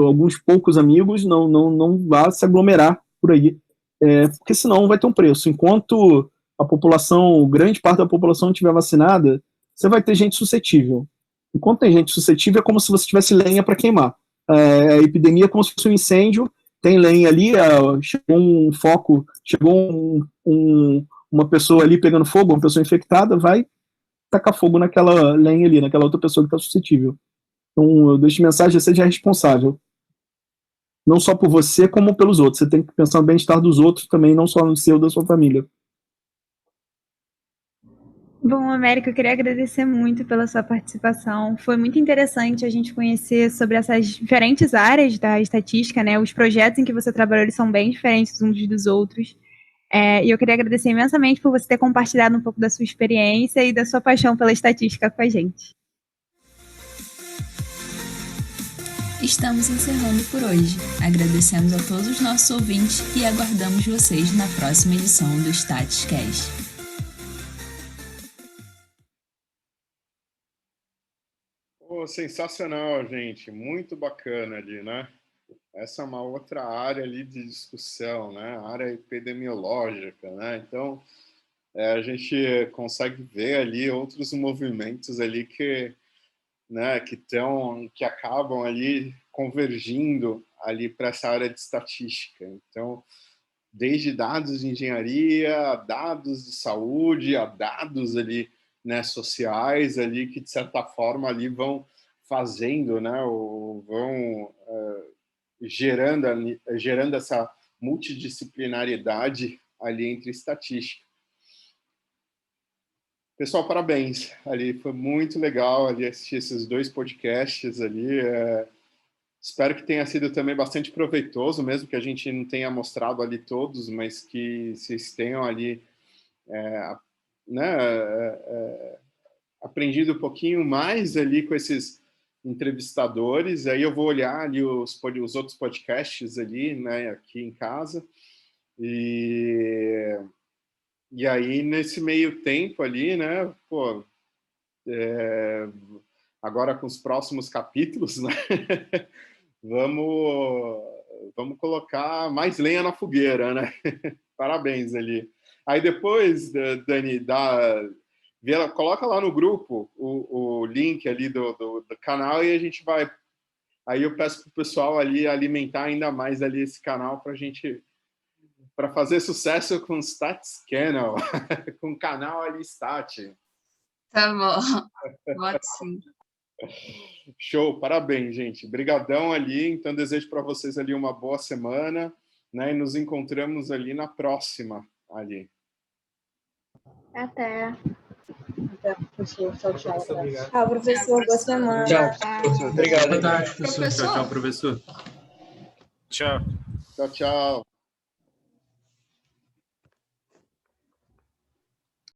alguns poucos amigos, não vá se aglomerar por aí, porque senão vai ter um preço. Enquanto grande parte da população estiver vacinada, você vai ter gente suscetível. Enquanto tem gente suscetível, é como se você tivesse lenha para queimar. A epidemia é como se fosse um incêndio, tem lenha ali, chegou um foco, chegou uma pessoa ali pegando fogo, uma pessoa infectada, vai tacar fogo naquela lenha ali, naquela outra pessoa que está suscetível. Então, eu deixo mensagem: seja responsável. Não só por você, como pelos outros. Você tem que pensar no bem-estar dos outros também, não só no seu, da sua família. Bom, Américo, eu queria agradecer muito pela sua participação. Foi muito interessante a gente conhecer sobre essas diferentes áreas da estatística, né? Os projetos em que você trabalhou, eles são bem diferentes uns dos outros. E eu queria agradecer imensamente por você ter compartilhado um pouco da sua experiência e da sua paixão pela estatística com a gente. Estamos encerrando por hoje. Agradecemos a todos os nossos ouvintes e aguardamos vocês na próxima edição do StatisCast. Sensacional, gente. Muito bacana ali, né? Essa é uma outra área ali de discussão, né? A área epidemiológica, né? Então, a gente consegue ver ali outros movimentos ali que acabam ali convergindo ali para essa área de estatística. Então, desde dados de engenharia, a dados de saúde, a dados ali, né, sociais ali, que de certa forma ali vão fazendo, né, ou vão gerando essa multidisciplinaridade ali entre estatística. Pessoal, parabéns. Ali foi muito legal ali assistir esses 2 podcasts ali. Espero que tenha sido também bastante proveitoso, mesmo que a gente não tenha mostrado ali todos, mas que vocês tenham ali aprendido um pouquinho mais ali com esses entrevistadores. Aí eu vou olhar ali os outros podcasts ali, né, aqui em casa. E aí, nesse meio tempo ali, né, agora com os próximos capítulos, né, vamos colocar mais lenha na fogueira, né? Parabéns ali. Aí depois, Dani, coloca lá no grupo o link ali do canal e a gente vai... Aí eu peço para o pessoal ali alimentar ainda mais ali esse canal para fazer sucesso com o Stats Channel, com o canal ali Stat. Tá bom, pode sim. Show, parabéns, gente. Brigadão ali, então desejo para vocês ali uma boa semana, né? E nos encontramos ali na próxima ali. Até. Obrigada, professor. Tchau, tchau. Professor, Professor. Boa semana. Tchau. Obrigado. Boa tarde, professor. Tchau, professor. Tchau. Tchau, tchau.